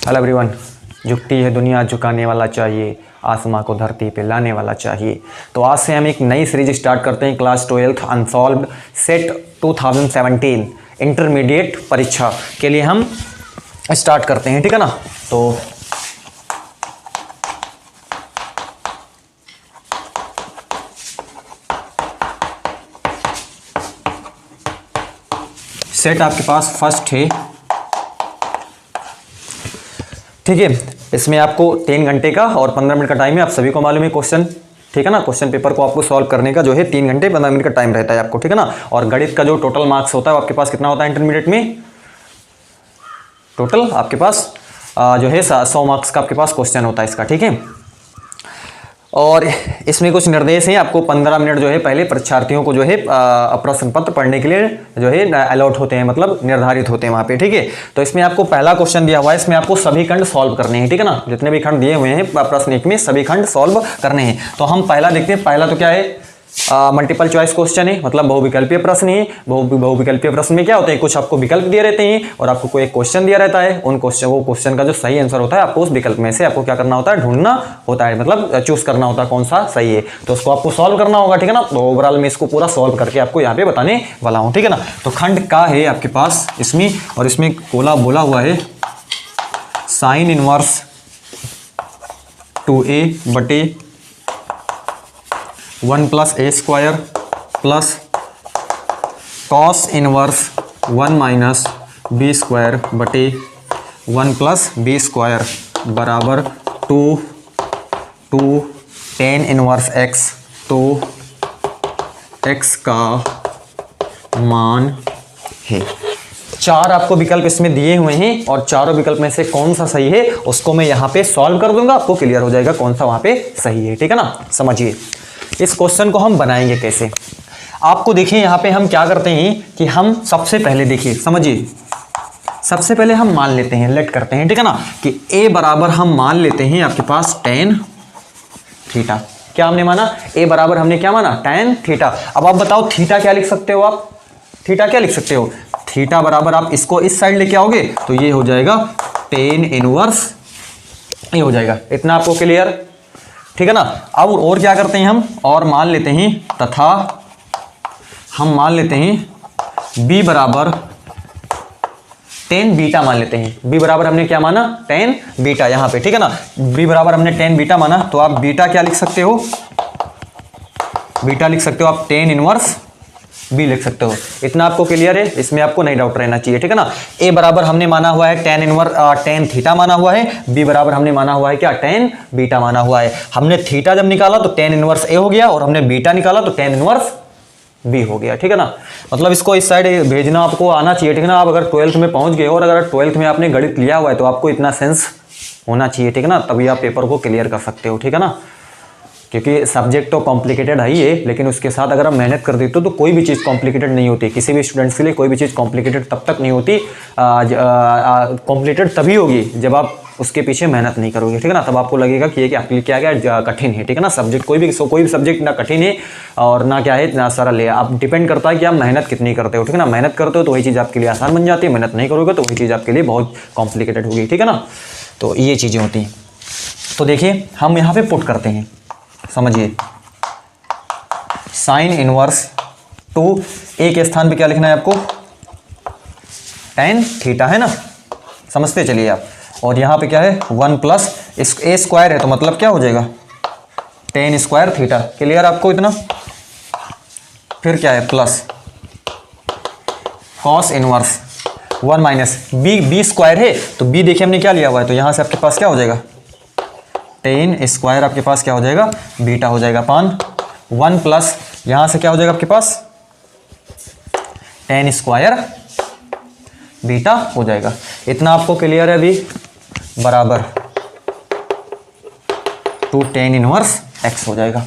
Hello everyone. झुकती है दुनिया झुकाने वाला चाहिए, आसमां को धरती पे लाने वाला चाहिए। तो आज से हम एक नई सीरीज स्टार्ट करते हैं, class 12th unsolved set 2017 intermediate परीक्षा के लिए हम स्टार्ट करते हैं, ठीक है ना। तो सेट आपके पास फर्स्ट है, ठीक है। इसमें आपको 3 घंटे का और 15 मिनट का टाइम है। आप सभी को मालूम है क्वेश्चन, ठीक है ना। क्वेश्चन पेपर को आपको सॉल्व करने का जो है 3 घंटे 15 मिनट का टाइम रहता है आपको, ठीक है ना। और गणित का जो टोटल मार्क्स होता है आपके पास कितना होता है इंटरमीडिएट में, टोटल आपके पास जो है 100 मार्क्स का आपके पास क्वेश्चन होता है इसका, ठीक है। और इसमें कुछ निर्देश हैं, आपको 15 मिनट जो है पहले परीक्षार्थियों को जो है प्रश्न पत्र पढ़ने के लिए जो है अलॉट होते हैं, मतलब निर्धारित होते हैं वहाँ पे, ठीक है। तो इसमें आपको पहला क्वेश्चन दिया हुआ है, इसमें आपको सभी खंड सॉल्व करने हैं, ठीक है ना। जितने भी खंड दिए हुए हैं प्रश्न एक में सभी खंड सॉल्व करने हैं। तो हम पहला देखते हैं। पहला तो क्या है, मल्टीपल चॉइस क्वेश्चन है, मतलब बहुविकल्पीय प्रश्न है। बहुविकल्पीय प्रश्न में क्या होते हैं, कुछ आपको विकल्प दिए रहते हैं और आपको कोई एक क्वेश्चन दिया रहता है। वो क्वेश्चन का जो सही आंसर होता है आपको उस विकल्प में से आपको क्या करना होता है, ढूंढना होता है, मतलब चूज करना होता है कौन सा सही है। तो उसको आपको सॉल्व करना होगा, ठीक है ना। तो ओवरऑल मैं इसको पूरा सॉल्व करके आपको यहाँ पे बताने वाला हूँ, ठीक है ना। तो खंड का है आपके पास इसमें, और इसमें कोला बोला हुआ है साइन इनवर्स 2a बटे 1 plus a square plus cos inverse 1 minus b square बटे 1 प्लस बी स्क्वायर बराबर 2 tan इनवर्स एक्स। तो एक्स का मान है। 4 आपको विकल्प इसमें दिए हुए हैं और चारों विकल्प में से कौन सा सही है उसको मैं यहाँ पे सॉल्व कर दूंगा, आपको क्लियर हो जाएगा कौन सा वहाँ पे सही है, ठीक है ना। समझिए इस क्वेश्चन को हम बनाएंगे कैसे। आपको देखिए यहाँ पे हम क्या करते हैं कि हम सबसे पहले देखिए, समझिए, सबसे पहले हम मान लेते हैं, लेट करते हैं, ठीक है ना, कि a बराबर हम मान लेते हैं आपके पास tan थीटा। क्या हमने माना, a बराबर हमने क्या माना, tan थीटा। अब आप बताओ थीटा क्या लिख सकते हो, आप थीटा क्या लिख सकते हो। थीटा बराबर आप इसको इस साइड लेके आओगे तो ये हो जाएगा tan इनवर्स, ये हो जाएगा। इतना आपको क्लियर, ठीक है ना। अब और क्या करते हैं हम, और मान लेते हैं, तथा हम मान लेते हैं b बराबर tan बीटा मान लेते हैं। b बराबर हमने क्या माना, tan बीटा यहाँ पे, ठीक है ना। b बराबर हमने tan बीटा माना, तो आप बीटा क्या लिख सकते हो, बीटा लिख सकते हो आप tan इनवर्स b लिख सकते हो। इतना आपको क्लियर है, इसमें आपको नहीं डाउट रहना चाहिए, ठीक है ना। a बराबर हमने माना हुआ है tan थीटा माना हुआ है, b बराबर हमने माना हुआ है क्या, tan बीटा माना हुआ है। हमने थीटा जब निकाला तो tan इनवर्स a हो गया और हमने बीटा निकाला तो tan इनवर्स b हो गया, ठीक है ना। मतलब इसको इस साइड भेजना आपको आना चाहिए, ठीक है ना। आप अगर 12th में पहुंच गए और अगर 12th में आपने गणित लिया हुआ है तो आपको इतना सेंस होना चाहिए, ठीक है ना, तभी आप पेपर को क्लियर कर सकते हो, ठीक है ना। क्योंकि सब्जेक्ट तो कॉम्प्लिकेटेड है ही है, लेकिन उसके साथ अगर आप मेहनत कर देते हो तो कोई भी चीज़ कॉम्प्लिकेटेड नहीं होती। किसी भी स्टूडेंट्स के लिए कोई भी चीज़ कॉम्प्लिकेटेड तब तक नहीं होती, कॉम्प्लिकेटेड तभी होगी जब आप उसके पीछे मेहनत नहीं करोगे, ठीक है ना। तब आपको लगेगा कि ये क्या कठिन है, ठीक है ना। सब्जेक्ट कोई भी सब्जेक्ट ना कठिन है और ना क्या है, ना सरल है। आप डिपेंड करता है कि आप मेहनत कितनी करते हो, ठीक है ना। मेहनत करते हो तो वही चीज़ आपके लिए आसान बन जाती है, मेहनत नहीं करोगे तो वही चीज़ आपके लिए बहुत कॉम्प्लिकेटेड होगी, ठीक है ना। तो ये चीज़ें होती हैं। तो देखिए हम यहाँ पे पुट करते हैं, समझिए, साइन इनवर्स 2 a के स्थान पे क्या लिखना है आपको, tan थीटा, है ना, समझते चलिए आप। और यहाँ पे क्या है 1 प्लस a स्क्वायर है तो मतलब क्या हो जाएगा tan स्क्वायर थीटा। क्लियर आपको इतना। फिर क्या है plus cos inverse 1 minus b square है तो b देखिए हमने क्या लिया हुआ है, तो यहाँ से आपके पास क्या हो जाएगा tan स्क्वायर, आपके पास क्या हो जाएगा बीटा हो जाएगा पान 1 प्लस यहाँ से क्या हो जाएगा आपके पास tan स्क्वायर बीटा हो जाएगा। इतना आपको क्लियर है अभी, बराबर 2 tan इनवर्स x हो जाएगा।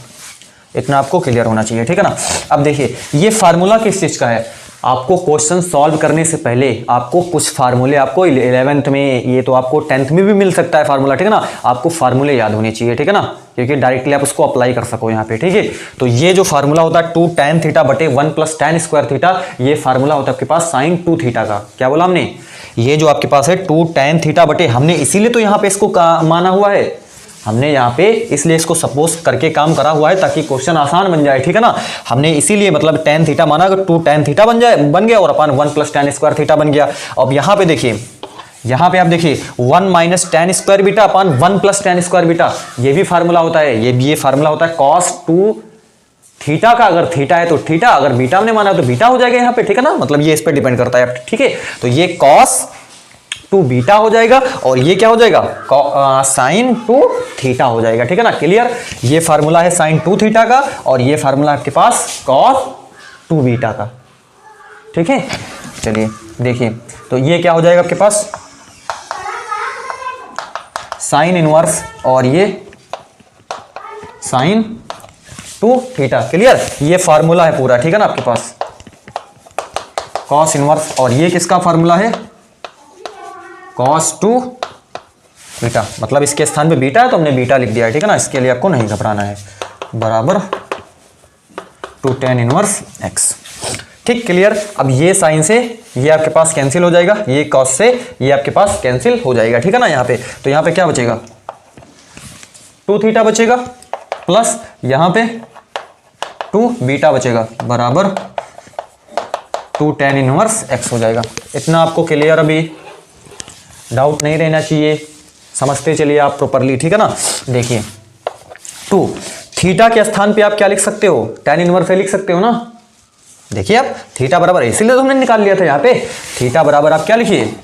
इतना आपको क्लियर होना चाहिए, ठीक है ना। अब देखिए ये फार्मूला किस चीज़ का है, आपको क्वेश्चन सॉल्व करने से पहले आपको कुछ फार्मूले, आपको 11th में, ये तो आपको 10th में भी मिल सकता है फार्मूला, ठीक है ना। आपको फार्मूले याद होने चाहिए, ठीक है ना, क्योंकि डायरेक्टली आप उसको अप्लाई कर सको यहाँ पे, ठीक है। तो ये जो फार्मूला होता है 2 tan थीटा बटे 1 प्लस tan स्क्वायर थीटा, ये फार्मूला होता है आपके पास sin 2 थीटा का। क्या बोला हमने, ये जो आपके पास है 2 tan थीटा बटे, हमने इसीलिए तो यहाँ पे इसको माना हुआ है, हमने यहाँ पे इसलिए इसको सपोज करके काम करा हुआ है ताकि क्वेश्चन आसान बन जाए, ठीक है ना। हमने इसीलिए मतलब tan थीटा माना, अगर 2 tan थीटा बन गया और अपन 1 + tan स्क्वायर थीटा बन गया। अब यहाँ पे देखिए, यहाँ पे आप देखिए 1 - tan square beta upon 1 + tan square beta, ये भी फार्मूला होता है, ये फार्मूला होता है cos 2 थीटा का, अगर थीटा है तो थीटा, अगर बीटा हमने माना तो बीटा हो जाएगा यहाँ पे, ठीक है ना। मतलब ये इस पे डिपेंड करता है, ठीक है। तो ये cos 2 बीटा हो जाएगा और ये क्या हो जाएगा, sin 2 थीटा हो जाएगा, ठीक है ना। क्लियर, ये फार्मूला है sin 2 थीटा का और ये फार्मूला आपके पास cos 2 बीटा का, ठीक है। चलिए देखिए, तो ये क्या हो जाएगा आपके पास sin इनवर्स और ये sin 2 थीटा। क्लियर, ये फार्मूला है पूरा, ठीक है ना आपके पास cos इनवर्स, और ये किसका फार्मूला है cos 2 बीटा, मतलब इसके स्थान पे बीटा है तो हमने बीटा लिख दिया है, ठीक है ना। इसके लिए आपको नहीं घबराना है, बराबर 2 tan इनवर्स x, ठीक। क्लियर, अब ये साइन से ये आपके पास कैंसिल हो जाएगा, ये cos से ये आपके पास कैंसिल हो जाएगा, ठीक है ना। यहाँ पे तो यहाँ पे क्या बचेगा 2 थीटा बचेगा प्लस यहाँ पे 2 बीटा बचेगा, बराबर 2 tan इनवर्स x हो जाएगा। इतना आपको क्लियर, अभी डाउट नहीं रहना चाहिए, समझते चलिए आप प्रॉपरली, ठीक है ना। देखिए 2 थीटा के स्थान पे आप क्या लिख सकते हो, tan इनवर्स लिख सकते हो ना। देखिए आप थीटा बराबर, इसीलिए तो हमने निकाल लिया था यहाँ पे, थीटा बराबर आप क्या लिखिए,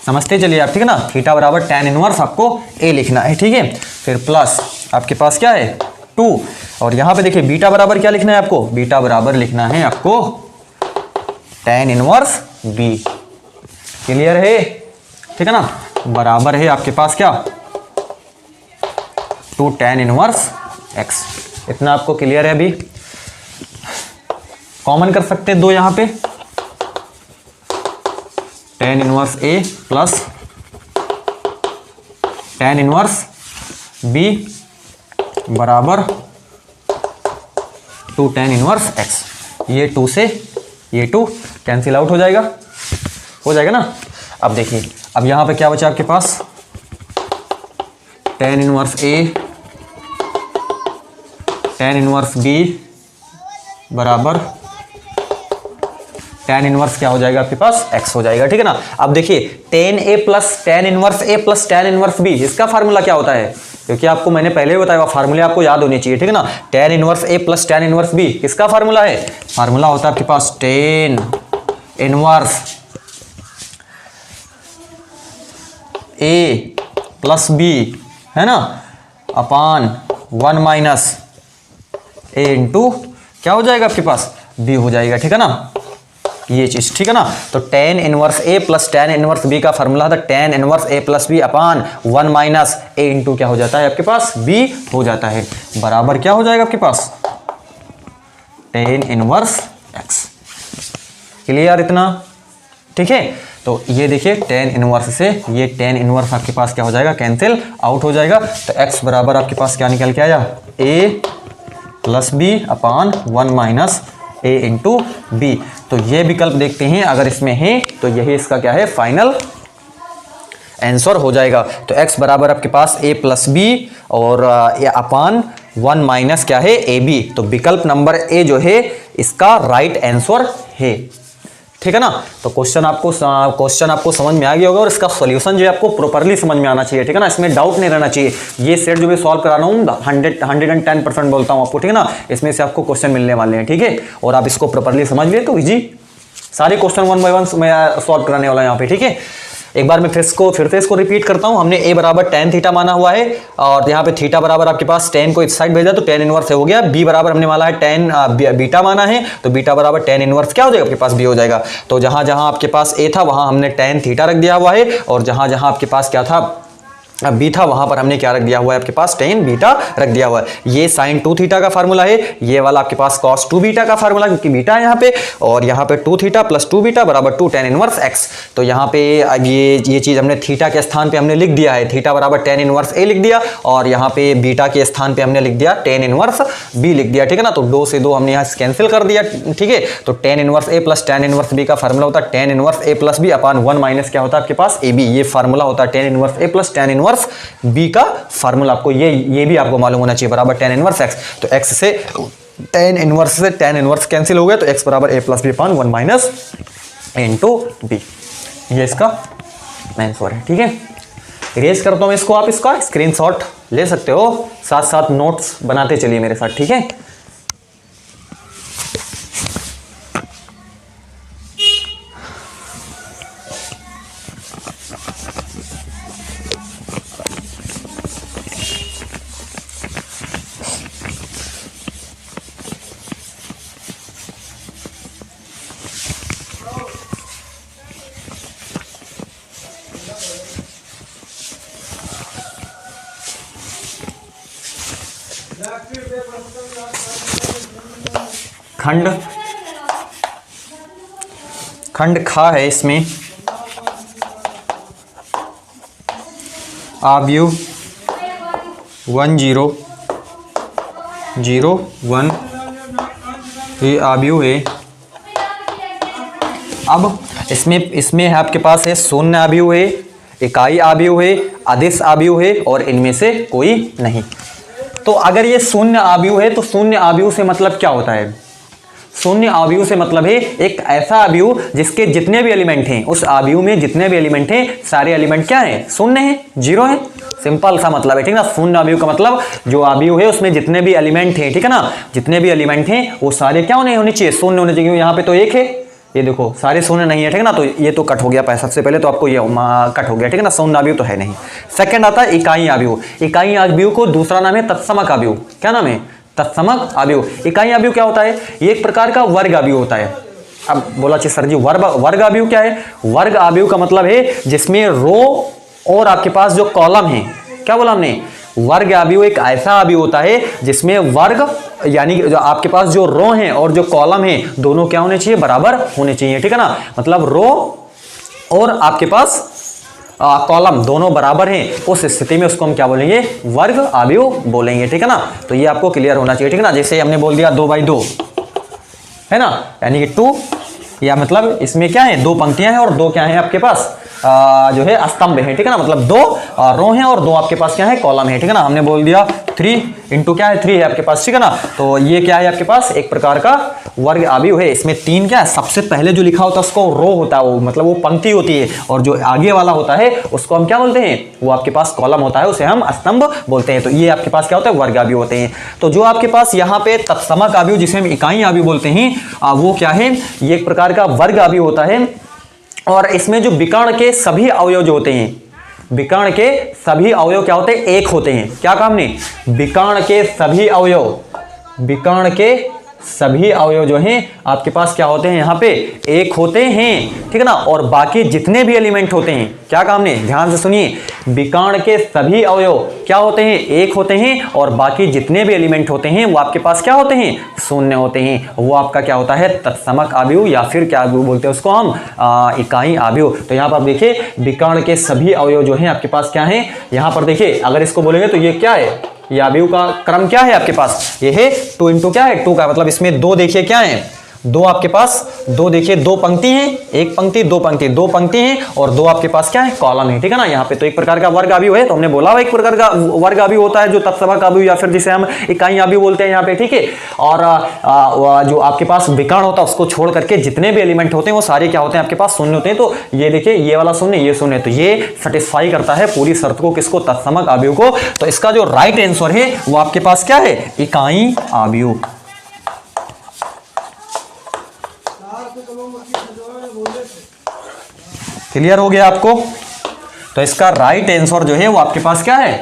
समझते चलिए आप, ठीक है ना। थीटा बराबर tan इनवर्स आपको a लिखना है, ठीक है। फिर प्लस आपके पास क्या है 2, और यहाँ पे देखिए बीटा बराबर क्या लिखना है आपको, बीटा बराबर लिखना है आपको tan इनवर्स b। क्लियर है, ठीक है ना, बराबर है आपके पास क्या 2 tan इनवर्स x। इतना आपको क्लियर है। अभी कॉमन कर सकते हैं 2 यहाँ पे, tan inverse a plus tan inverse b बराबर 2 tan इनवर्स x। ये 2 से ये 2 कैंसिल आउट हो जाएगा ना। अब देखिए, अब यहाँ पे क्या बचा आपके पास tan inverse a tan inverse b बराबर tan इनवर्स क्या हो जाएगा आपके पास x हो जाएगा, ठीक है ना। अब देखिए tan a plus tan inverse b, इसका फार्मूला क्या होता है, क्योंकि आपको मैंने पहले ही बताया, फार्मूले आपको याद होने चाहिए, ठीक है ना। tan inverse a plus tan inverse b किसका फार्मूला है, फार्मूला होता है आपके पास tan inverse a plus b, है ना, अपान 1 - a इंटू क्या हो जाएगा आपके पास b हो जाएगा, ठीक है ना, ये चीज, ठीक है ना। तो tan inverse a plus tan inverse b का फार्मूला था tan inverse a plus b upon 1 - a into क्या हो जाता है आपके पास b हो जाता है, बराबर क्या हो जाएगा आपके पास tan इनवर्स x। क्लियर इतना, ठीक है। तो ये देखिए tan इनवर्स से ये tan इनवर्स आपके पास क्या हो जाएगा, कैंसिल आउट हो जाएगा। तो x बराबर आपके पास क्या निकल के आया a plus b upon 1 - a into b। तो ये विकल्प देखते हैं, अगर इसमें है तो यही इसका क्या है फाइनल आंसर हो जाएगा। तो x बराबर आपके पास a प्लस b और अपान 1 - क्या है ए बी। तो विकल्प नंबर ए जो है इसका राइट आंसर है, ठीक है ना। तो क्वेश्चन आपको समझ में आ गया होगा और इसका सॉल्यूशन जो है आपको प्रॉपरली समझ में आना चाहिए, ठीक है ना। इसमें डाउट नहीं रहना चाहिए। ये सेट जो मैं सॉल्व करा रहा हूँ 110% बोलता हूँ आपको, ठीक है ना। इसमें से आपको क्वेश्चन मिलने वाले हैं, ठीक है। और आप इसको प्रॉपरली समझ लिए तो इजी सारे क्वेश्चन 1 बाय 1 मैं सॉल्व कराने वाला यहाँ पे, ठीक है। एक बार मैं फिर से इसको रिपीट करता हूँ। हमने a बराबर tan थीटा माना हुआ है और यहाँ पे थीटा बराबर आपके पास tan को इस साइड भेजा तो tan इनवर्स हो गया। b बराबर हमने माना है tan बीटा माना है तो बीटा बराबर tan इनवर्स क्या हो जाएगा आपके पास b हो जाएगा। तो जहाँ जहाँ आपके पास a था वहाँ हमने tan थीटा रख दिया हुआ है और जहाँ जहाँ आपके पास क्या था अब बीटा वहां पर हमने क्या रख दिया हुआ है आपके पास, टेन बीटा रख दिया हुआ है। ये साइन 2 थीटा का फार्मूला है, ये वाला आपके पास कॉस 2 बीटा का फार्मूला, क्योंकि बीटा है यहाँ पे, और यहाँ पे 2 थीटा प्लस 2 बीटा बराबर 2 tan इनवर्स x। तो यहाँ पे अब ये चीज हमने थीटा के स्थान पे हमने लिख दिया है, थीटा बराबर tan इनवर्स a लिख दिया, और यहाँ पे बीटा के स्थान पे हमने लिख दिया tan इनवर्स b लिख दिया, ठीक है ना। तो 2 से 2 हमने यहाँ कैंसिल कर दिया, ठीक है। तो tan inverse a plus tan inverse b का फार्मूला होता है tan inverse a plus b upon 1 minus क्या होता है आपके पास ab। ये फार्मूला होता है tan inverse a plus tan inverse b का फार्मूला। आपको ये भी आपको मालूम होना चाहिए, बराबर tan इनवर्स x। तो x से tan इनवर्स कैंसिल हो गया, तो x बराबर a plus B upon 1 minus into B. ये इसका आंसर है, ठीक है। इरेज करता हूं इसको, आप इसका स्क्रीनशॉट ले सकते हो, साथ साथ नोट्स बनाते चलिए मेरे साथ, ठीक है। खंड खा है, इसमें आव्यूह 1 0 0 1, ये आव्यूह है। अब इसमें है आपके पास है शून्य आव्यूह है, इकाई आव्यूह है, अदिश आव्यूह है, और इनमें से कोई नहीं। तो अगर ये शून्य आव्यूह है तो शून्य आव्यूह से मतलब क्या होता है? शून्य आव्यूह से मतलब है एक ऐसा आव्यूह जिसके जितने भी एलिमेंट हैं, उस आव्यूह में जितने भी एलिमेंट हैं, सारे एलिमेंट क्या हैं? शून्य हैं, जीरो हैं। सिंपल सा मतलब है, ठीक है ना। शून्य आव्यूह का मतलब जो आव्यूह है उसमें जितने भी एलिमेंट हैं, ठीक है ना, जितने भी एलिमेंट हैं वो सारे क्या होने चाहिए? शून्य होने चाहिए। यहाँ पे तो एक है, ये देखो सारे शून्य नहीं है, ठीक है ना। तो ये तो कट हो गया, सबसे पहले तो आपको ये कट हो गया, ठीक है ना। शून्य आव्यूह तो है नहीं। सेकंड आता है इकाई आव्यूह। इकाई आव्यूह को दूसरा नाम है तत्समक आव्यूह। क्या नाम है? तत्समक आव्यूह। इकाई आव्यूह क्या होता है? ये एक प्रकार का वर्ग आव्यूह होता है। अब बोला चाहिए सर जी वर्ग आव्यूह क्या है? वर्ग आव्यूह का मतलब है जिसमें रो और आपके पास जो कॉलम है, क्या बोला हमने? वर्ग आव्यूह एक ऐसा आव्यूह होता है जिसमें वर्ग यानी जो आपके पास जो रो हैं और जो कॉलम है दोनों क्या होने चाहिए? बराबर होने चाहिए, ठीक है ना। मतलब रो और आपके पास कॉलम दोनों बराबर हैं, उस स्थिति में उसको हम क्या बोलेंगे? वर्ग आव्यूह बोलेंगे, ठीक है ना। तो ये आपको क्लियर होना चाहिए, ठीक है ना। जैसे हमने बोल दिया 2/2 है ना, यानी कि 2, या मतलब इसमें क्या है? 2 पंक्तियां हैं और 2 क्या है आपके पास जो है स्तंभ है, ठीक है ना। मतलब 2 रो हैं और 2 आपके पास क्या है? कॉलम है, ठीक है ना। हमने बोल दिया 3 इंटू क्या है? 3 है आपके पास, ठीक है ना। तो ये क्या है आपके पास? एक प्रकार का वर्ग आव्यूह है। इसमें 3 क्या है? सबसे पहले जो लिखा होता है उसको रो होता है, वो मतलब वो पंक्ति होती है, और जो आगे वाला होता है उसको हम क्या बोलते हैं? वो आपके पास कॉलम होता है, उसे हम स्तंभ बोलते हैं। तो ये आपके पास क्या होता है? वर्ग आव्यूह होते हैं। तो जो आपके पास यहाँ पे तत्समक आव्यूह जिसे हम इकाई आव्यूह बोलते हैं, वो क्या है? ये एक प्रकार का वर्ग आव्यूह होता है, और इसमें जो विकर्ण के सभी अवयव जो होते हैं, विकर्ण के सभी अवयव क्या होते हैं? एक होते हैं। क्या कहा हमने? विकर्ण के सभी अवयव, विकर्ण के सभी अवयव जो हैं आपके पास क्या होते हैं? यहाँ पे एक होते हैं, ठीक है ना। और बाकी जितने भी एलिमेंट होते हैं, क्या कहा हमने? ध्यान से सुनिए, विकर्ण के सभी अवयव क्या होते हैं? एक होते हैं, और बाकी जितने भी एलिमेंट होते हैं वो आपके पास क्या होते हैं? शून्य होते हैं। वो आपका क्या होता है? तत्समक आव्यूह, या फिर क्या आव्यूह बोलते हैं उसको हम? इकाई आव्यूह। तो यहाँ पर आप देखिए विकर्ण के सभी अवयव जो हैं आपके पास क्या है? यहाँ पर देखिए, अगर इसको बोलेंगे तो ये क्या है? ये आव्यूह का क्रम क्या है आपके पास? ये है 2 इंटू क्या है? 2 का मतलब इसमें 2 देखिए क्या है? 2 आपके पास 2 देखिए, 2 पंक्ति हैं, एक पंक्ति 2 पंक्ति, 2 पंक्ति हैं और 2 आपके पास क्या है? कॉलम है, ठीक है ना। यहाँ पे तो एक प्रकार का वर्ग आव्यूह है। तो हमने बोला एक प्रकार का वर्ग आव्यूह होता है जो तत्समक आव्यूह या फिर जिसे हम इकाई आव्यूह बोलते हैं यहाँ पे, ठीक है। और जो आपके पास विकर्ण होता है उसको छोड़ करके जितने भी एलिमेंट होते हैं वो सारे क्या होते हैं? आपके पास शून्य होते हैं। तो ये देखिए, ये वाला शून्य, ये शून्य, तो ये सेटिस्फाई करता है पूरी शर्त को, किसको? तत्समक आव्यूह को। तो इसका जो राइट आंसर है वो आपके पास क्या है? इकाई आव्यूह। क्लियर हो गया आपको? तो इसका राइट आंसर जो है वो आपके पास क्या है?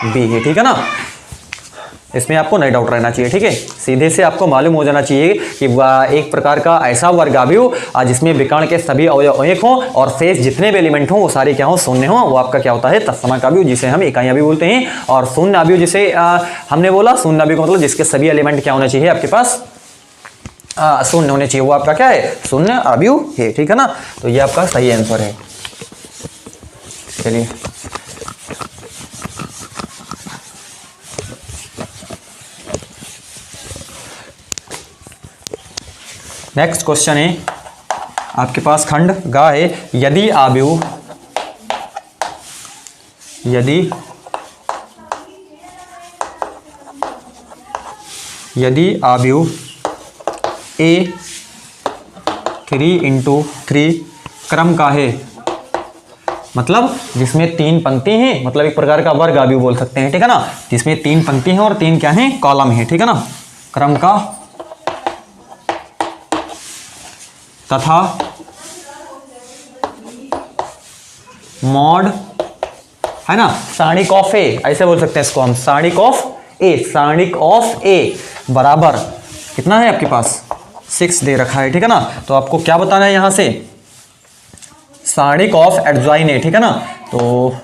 बी है, ठीक है ना। इसमें आपको नहीं डाउट रहना चाहिए, ठीक है। सीधे से आपको मालूम हो जाना चाहिए कि एक प्रकार का ऐसा वर्गाव्यू जिसमें विकर्ण के सभी अवयव एक हों और शेष जितने भी एलिमेंट हों वो सारे क्या हों, शून्य हों, वो आपका क्या होता है, तत्समकाव्यू, जिसे हम इकाइयां भी बोलते हैं। और शून्य अवयव जिसे हमने बोला, शून्य अवयव का मतलब जिसके सभी एलिमेंट क्या होना चाहिए आपके पास, शून्य होने चाहिए, वो आपका क्या है, शून्य अवयव है, ठीक है ना। तो ये आपका सही आंसर है। चलिए नेक्स्ट क्वेश्चन है आपके पास, खंड गा है, यदि अवयव A 3×3 क्रम का है, मतलब जिसमें 3 पंक्ति हैं, मतलब एक प्रकार का वर्ग अवयव बोल सकते हैं, ठीक है ना, जिसमें 3 पंक्ति हैं और 3 क्या हैं, कॉलम है, ठीक है ना, क्रम का, तथा मॉड है ना, सारणिक ऑफ ए, ऐसे बोल सकते हैं इसको हम, सारणिक ऑफ ए बराबर कितना है आपके पास, 6 दे रखा है, ठीक है ना। तो आपको क्या बताना है यहां से, सारणिक ऑफ एडजॉइन ए, ठीक है ना। तो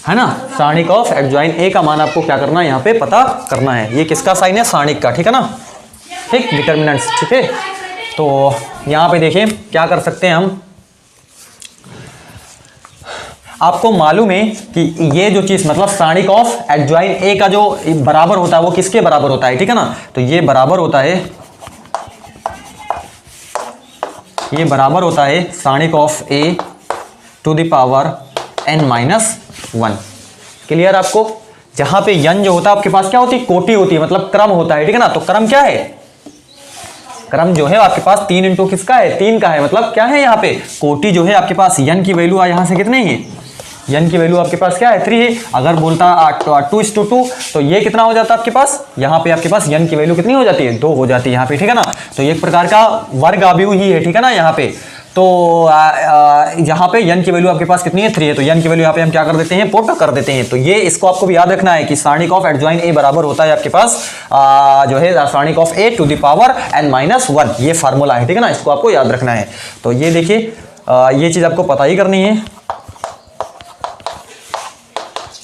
है ना, सारणिक ऑफ एडजॉइन ए का मान आपको क्या करना है, यहाँ पे पता करना है। ये किसका साइन है, सारणिक का, ठीक है ना, ठीक, डिटर्मिनेंट्स, ठीक है। तो यहाँ पे देखिए क्या कर सकते हैं हम, आपको मालूम है कि ये जो चीज मतलब सारणिक ऑफ एडजॉइन ए का जो बराबर होता है वो किसके बराबर होता है, ठीक है ना। तो ये बराबर होता है सारणिक of a to the power n-1। Clear आपको, जहां पे n जो होता है आपके पास क्या होती है, कोटि होती है, मतलब क्रम होता है, ठीक है ना। तो क्रम क्या है, क्रम जो है आपके पास 3 इंटू किसका है, 3 का है, मतलब क्या है यहाँ पे, कोटि जो है आपके पास n की वैल्यू यहाँ से कितनी है, n की वैल्यू आपके पास क्या है, 3 है। अगर बोलता 2:2 तो ये कितना हो जाता है आपके पास, यहाँ पे आपके पास n की वैल्यू कितनी हो जाती है, 2 हो जाती है यहाँ पे, ठीक है ना। तो एक प्रकार का वर्ग अवयव ही है, ठीक है ना। यहाँ पे तो यहाँ पे n की वैल्यू आपके पास कितनी है, 3 है। तो n की वैल्यू यहाँ पे हम क्या कर देते हैं, पुट कर देते हैं। तो ये इसको आपको भी याद रखना है कि सारणिक ऑफ एडजॉइन ए बराबर होता है आपके पास जो है सारणिक of a to the power n-1, ये फार्मूला है, ठीक है ना, इसको आपको याद रखना है। तो ये देखिए ये चीज आपको पता ही करनी है,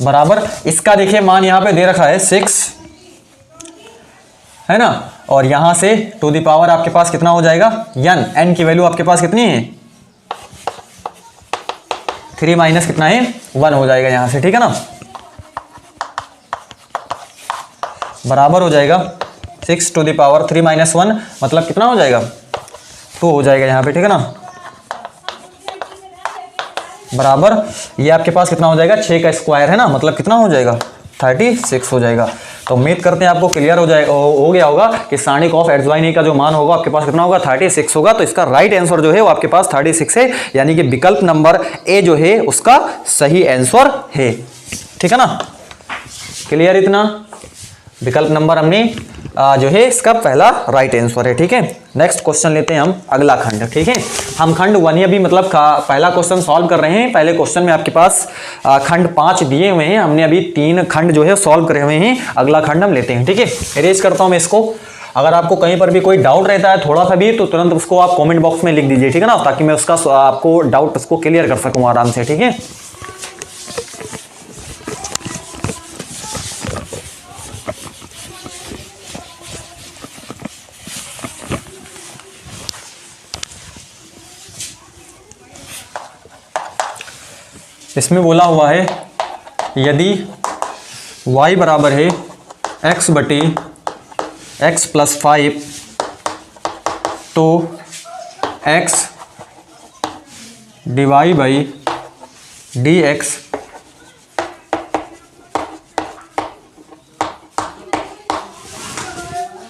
बराबर इसका देखिए मान यहाँ पे दे रखा है 6, है ना, और यहां से टू द पावर आपके पास कितना हो जाएगा, n की वैल्यू आपके पास कितनी है, 3 माइनस कितना है, 1 हो जाएगा यहां से, ठीक है ना, बराबर हो जाएगा 6 टू द पावर 3 माइनस 1, मतलब कितना हो जाएगा, 2 हो जाएगा यहाँ पे, ठीक है ना, बराबर ये आपके पास कितना हो जाएगा, 6 का स्क्वायर है ना, मतलब कितना हो जाएगा, 36 हो जाएगा। तो उम्मीद करते हैं आपको क्लियर हो गया होगा कि सारणिक ऑफ एडजॉइन ए का जो मान होगा आपके पास कितना होगा, 36 होगा। तो इसका राइट आंसर जो है वो आपके पास 36 है, यानी कि विकल्प नंबर ए जो है उसका सही आंसर है, ठीक है ना। क्लियर इतना, विकल्प नंबर हमने जो है इसका पहला राइट आंसर है, ठीक है। नेक्स्ट क्वेश्चन लेते हैं हम, अगला खंड, ठीक है। हम खंड 1 अभी मतलब पहला क्वेश्चन सॉल्व कर रहे हैं। पहले क्वेश्चन में आपके पास खंड 5 दिए हुए हैं, हमने अभी 3 खंड जो है सॉल्व करे हुए हैं। अगला खंड हम लेते हैं, ठीक है। इरेज करता हूं मैं इसको। अगर आपको कहीं पर भी कोई डाउट रहता है थोड़ा सा भी, तो तुरंत उसको आप कॉमेंट बॉक्स में लिख दीजिए, ठीक है ना, ताकि मैं उसका आपको डाउट उसको क्लियर कर सकूँ आराम से, ठीक है। इसमें बोला हुआ है यदि y बराबर है x बटे x प्लस 5 तो x divide by dx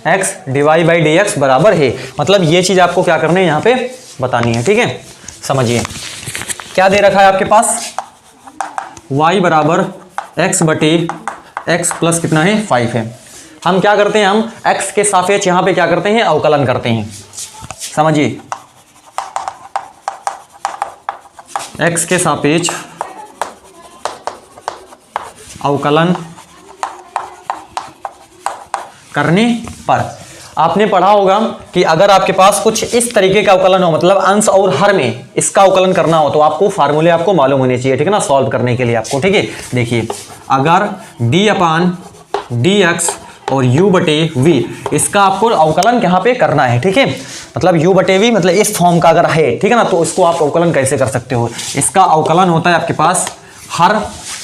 x divide by dx बराबर है। मतलब ये चीज आपको क्या करनी है यहाँ पे बतानी है, ठीक है। समझिए क्या दे रखा है आपके पास, y बराबर x बटे x प्लस कितना है 5 है। हम क्या करते हैं, हम x के सापेक्ष यहाँ पे क्या करते हैं, अवकलन करते हैं। समझिए x के सापेक्ष अवकलन करने पर। आपने पढ़ा होगा कि अगर आपके पास कुछ इस तरीके का अवकलन हो, मतलब अंश और हर में इसका अवकलन करना हो, तो आपको फार्मूले आपको मालूम होने चाहिए, ठीक है ना, सॉल्व करने के लिए आपको। ठीक है, देखिए अगर d/dx और u/v इसका आपको अवकलन यहाँ पे करना है, ठीक है, मतलब u/v मतलब इस फॉर्म का अगर है, ठीक है ना, तो इसको आप अवकलन कैसे कर सकते हो। इसका अवकलन होता है आपके पास हर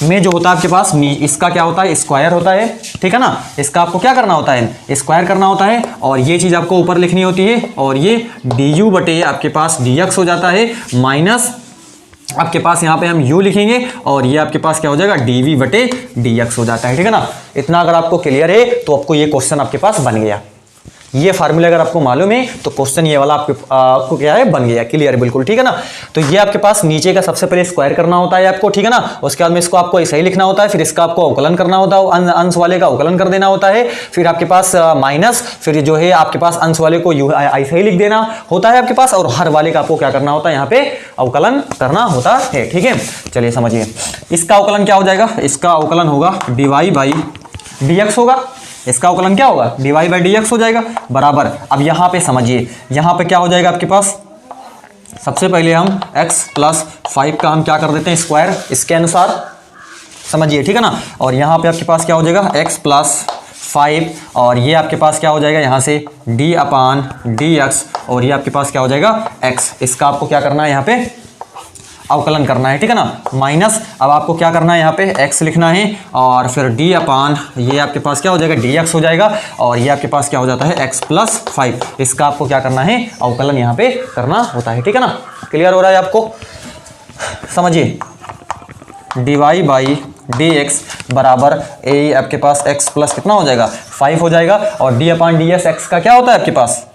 में जो होता है आपके पास, इसका क्या होता है, स्क्वायर होता है, ठीक है ना, इसका आपको क्या करना होता है, स्क्वायर करना होता है, और ये चीज़ आपको ऊपर लिखनी होती है, और ये du/, आपके पास dx हो जाता है, माइनस आपके पास यहाँ पे हम u लिखेंगे, और ये आपके पास क्या हो जाएगा, dv/dx हो जाता है, ठीक है ना। इतना अगर आपको क्लियर है तो आपको ये क्वेश्चन आपके पास बन गया। ये फार्मूला अगर आपको मालूम है तो क्वेश्चन ये वाला आपको क्या है, बन गया, क्लियर है बिल्कुल, ठीक है ना। तो ये आपके पास नीचे का सबसे पहले स्क्वायर करना होता है आपको, ठीक है ना, उसके बाद में इसको आपको ऐसे ही लिखना होता है, फिर इसका आपको अवकलन करना होता है, अंश वाले का अवकलन कर देना होता है, फिर आपके पास माइनस, फिर जो है आपके पास अंश वाले को ऐसे ही लिख देना होता है आपके पास, और हर वाले का आपको क्या करना होता है, यहाँ पे अवकलन करना होता है, ठीक है। चलिए समझिए, इसका अवकलन क्या हो जाएगा, इसका अवकलन होगा dy/dx होगा, इसका अवकलन क्या होगा, dy/dx हो जाएगा, बराबर। अब यहाँ पे समझिए, यहाँ पे क्या हो जाएगा आपके पास, सबसे पहले हम x + 5 का हम क्या कर देते हैं, स्क्वायर, इसके अनुसार समझिए, ठीक है ना, और यहाँ पे आपके पास क्या हो जाएगा, x + 5, और ये आपके पास क्या हो जाएगा, यहाँ से d/dx, और ये आपके पास क्या हो जाएगा, x। इसका आपको क्या करना है, यहाँ पे अवकलन करना है, ठीक है ना, माइनस। अब आपको क्या करना है, यहाँ पे x लिखना है, और फिर ये आपके पास क्या हो जाएगा, dx हो जाएगा, और ये आपके पास क्या हो जाता है, x + 5। इसका आपको क्या करना है, अवकलन यहाँ पे करना होता है, ठीक है ना। क्लियर हो रहा है आपको, समझिए, dy/dx बराबर ए आपके पास x प्लस कितना हो जाएगा, 5 हो जाएगा, और d/ds x का क्या होता है आपके पास,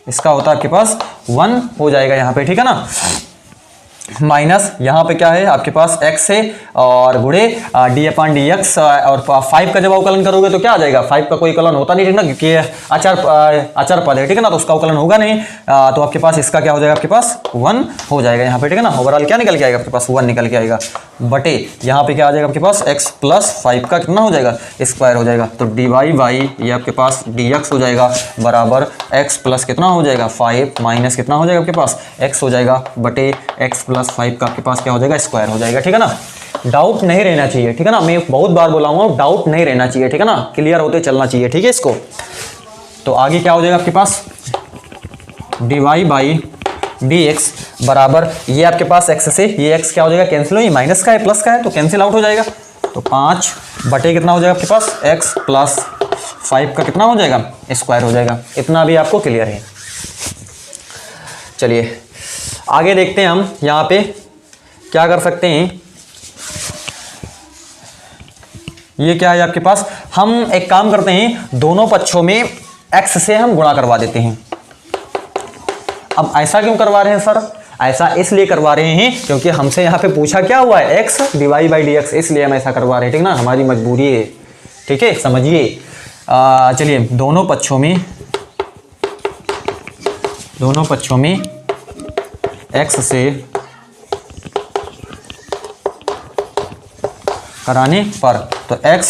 इसका होता है आपके पास 1 हो जाएगा यहाँ पे, ठीक है ना, माइनस यहाँ पे क्या है आपके पास x है, और गुणे d/dx, और 5 का जब अवकलन करोगे तो क्या आ जाएगा, 5 का कोई अवकलन होता नहीं, ठीक ना, क्योंकि अचर पद है, ठीक है ना, तो उसका अवकलन होगा नहीं, तो आपके पास इसका क्या हो जाएगा, आपके पास 1 हो जाएगा यहाँ पे, ठीक है ना। ओवरऑल क्या निकल के आएगा आपके पास, 1 निकल के आएगा, बटे यहाँ पे क्या आ जाएगा आपके पास, x + 5 का कितना हो जाएगा, स्क्वायर हो जाएगा, तो dy/, ये आपके पास dx हो जाएगा, बराबर x प्लस कितना हो जाएगा, 5 माइनस कितना हो जाएगा आपके पास, x हो जाएगा, बटे x + 5 का आपके पास क्या हो जाएगा, स्क्वायर हो जाएगा, ठीक है ना। डाउट नहीं रहना चाहिए, ठीक है ना, मैं बहुत बार बोला हूँ, डाउट नहीं रहना चाहिए, ठीक है ना, क्लियर होते चलना चाहिए, ठीक है इसको। तो आगे क्या हो जाएगा आपके पास, dy/dx बराबर, ये आपके पास x से ये x क्या हो जाएगा, कैंसिल हो, ये माइनस का है प्लस का है तो कैंसिल आउट हो जाएगा, तो 5 बटे कितना हो जाएगा आपके पास, x + 5 का कितना हो जाएगा, स्क्वायर हो जाएगा। इतना भी आपको क्लियर है। चलिए आगे देखते हैं, हम यहाँ पे क्या कर सकते हैं, ये क्या है आपके पास, हम एक काम करते हैं, दोनों पक्षों में x से हम गुणा करवा देते हैं। अब ऐसा क्यों करवा रहे हैं सर, ऐसा इसलिए करवा रहे हैं क्योंकि हमसे यहाँ पे पूछा क्या हुआ है, x dy/dx, इसलिए हम ऐसा करवा रहे हैं, ठीक ना, हमारी मजबूरी है, ठीक है, समझिए। चलिए दोनों पक्षों में x से कराने पर, तो x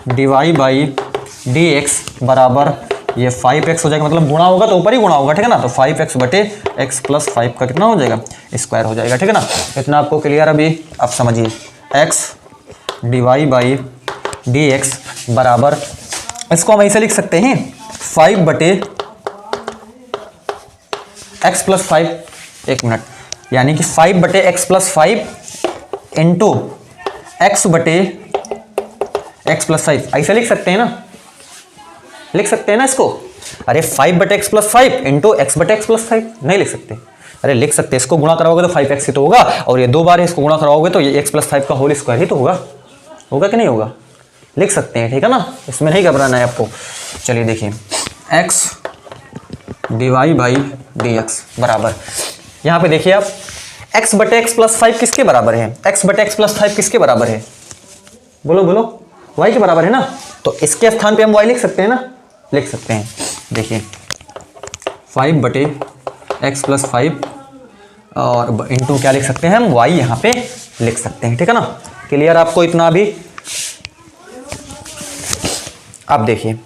dy/dx बराबर ये 5x हो जाएगा, मतलब गुणा होगा तो ऊपर ही गुणा होगा, ठीक है ना, तो 5x बटे x + 5 का कितना हो जाएगा, स्क्वायर हो जाएगा, ठीक है ना। इतना आपको क्लियर। अभी आप समझिए, x dy/dx बराबर, इसको हम ऐसे लिख सकते हैं, 5 बटे x + 5, एक मिनट, यानी कि 5 बटे x + 5 इंटू x बटे x + 5, ऐसे लिख सकते हैं ना, लिख सकते हैं ना इसको। अरे 5 बटे x + 5 इंटू x बटे x + 5 नहीं लिख सकते, अरे लिख सकते, इसको गुणा कराओगे तो 5x ही तो होगा, और ये 2 बार इसको गुणा कराओगे तो ये x + 5 का होल स्क्वायर ही तो होगा, होगा कि नहीं होगा, लिख सकते हैं, ठीक है ना, इसमें नहीं घबराना है आपको। चलिए देखिए, x dy/dx बराबर, यहाँ पे देखिए आप, x बटे x + 5 किसके बराबर है, x बटे x + 5 किसके बराबर है, बोलो बोलो, y के बराबर है ना, तो इसके स्थान पे हम y लिख सकते हैं ना, लिख सकते हैं। देखिए 5 बटे x + 5 और इंटू क्या लिख सकते हैं हम, y यहाँ पे लिख सकते हैं, ठीक है ना। क्लियर आपको इतना भी। अब देखिए,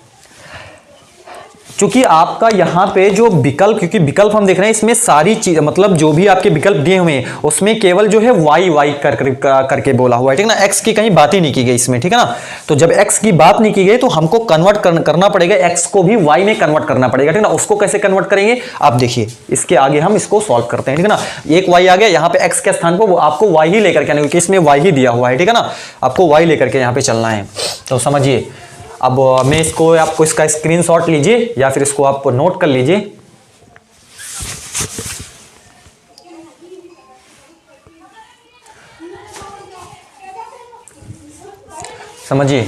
क्योंकि आपका यहाँ पे जो विकल्प, क्योंकि विकल्प हम देख रहे हैं इसमें सारी चीज, मतलब जो भी आपके विकल्प दिए हुए हैं उसमें केवल जो है वाई वाई करके बोला हुआ है, ठीक है ना। एक्स की कहीं बात ही नहीं की गई इसमें, ठीक है ना। तो जब एक्स की बात नहीं की गई तो हमको कन्वर्ट करना पड़ेगा, एक्स को भी वाई में कन्वर्ट करना पड़ेगा, ठीक है ना। उसको कैसे कन्वर्ट करेंगे आप देखिए, इसके आगे हम इसको सॉल्व करते हैं, ठीक है ना। एक वाई आ गया, यहाँ पे एक्स के स्थान पर आपको वाई ही लेकर के आना, क्योंकि इसमें वाई ही दिया हुआ है, ठीक है ना। आपको वाई लेकर के यहाँ पे चलना है, तो समझिए। अब मैं इसको, आपको इसका स्क्रीनशॉट लीजिए या फिर इसको आप नोट कर लीजिए। समझिए,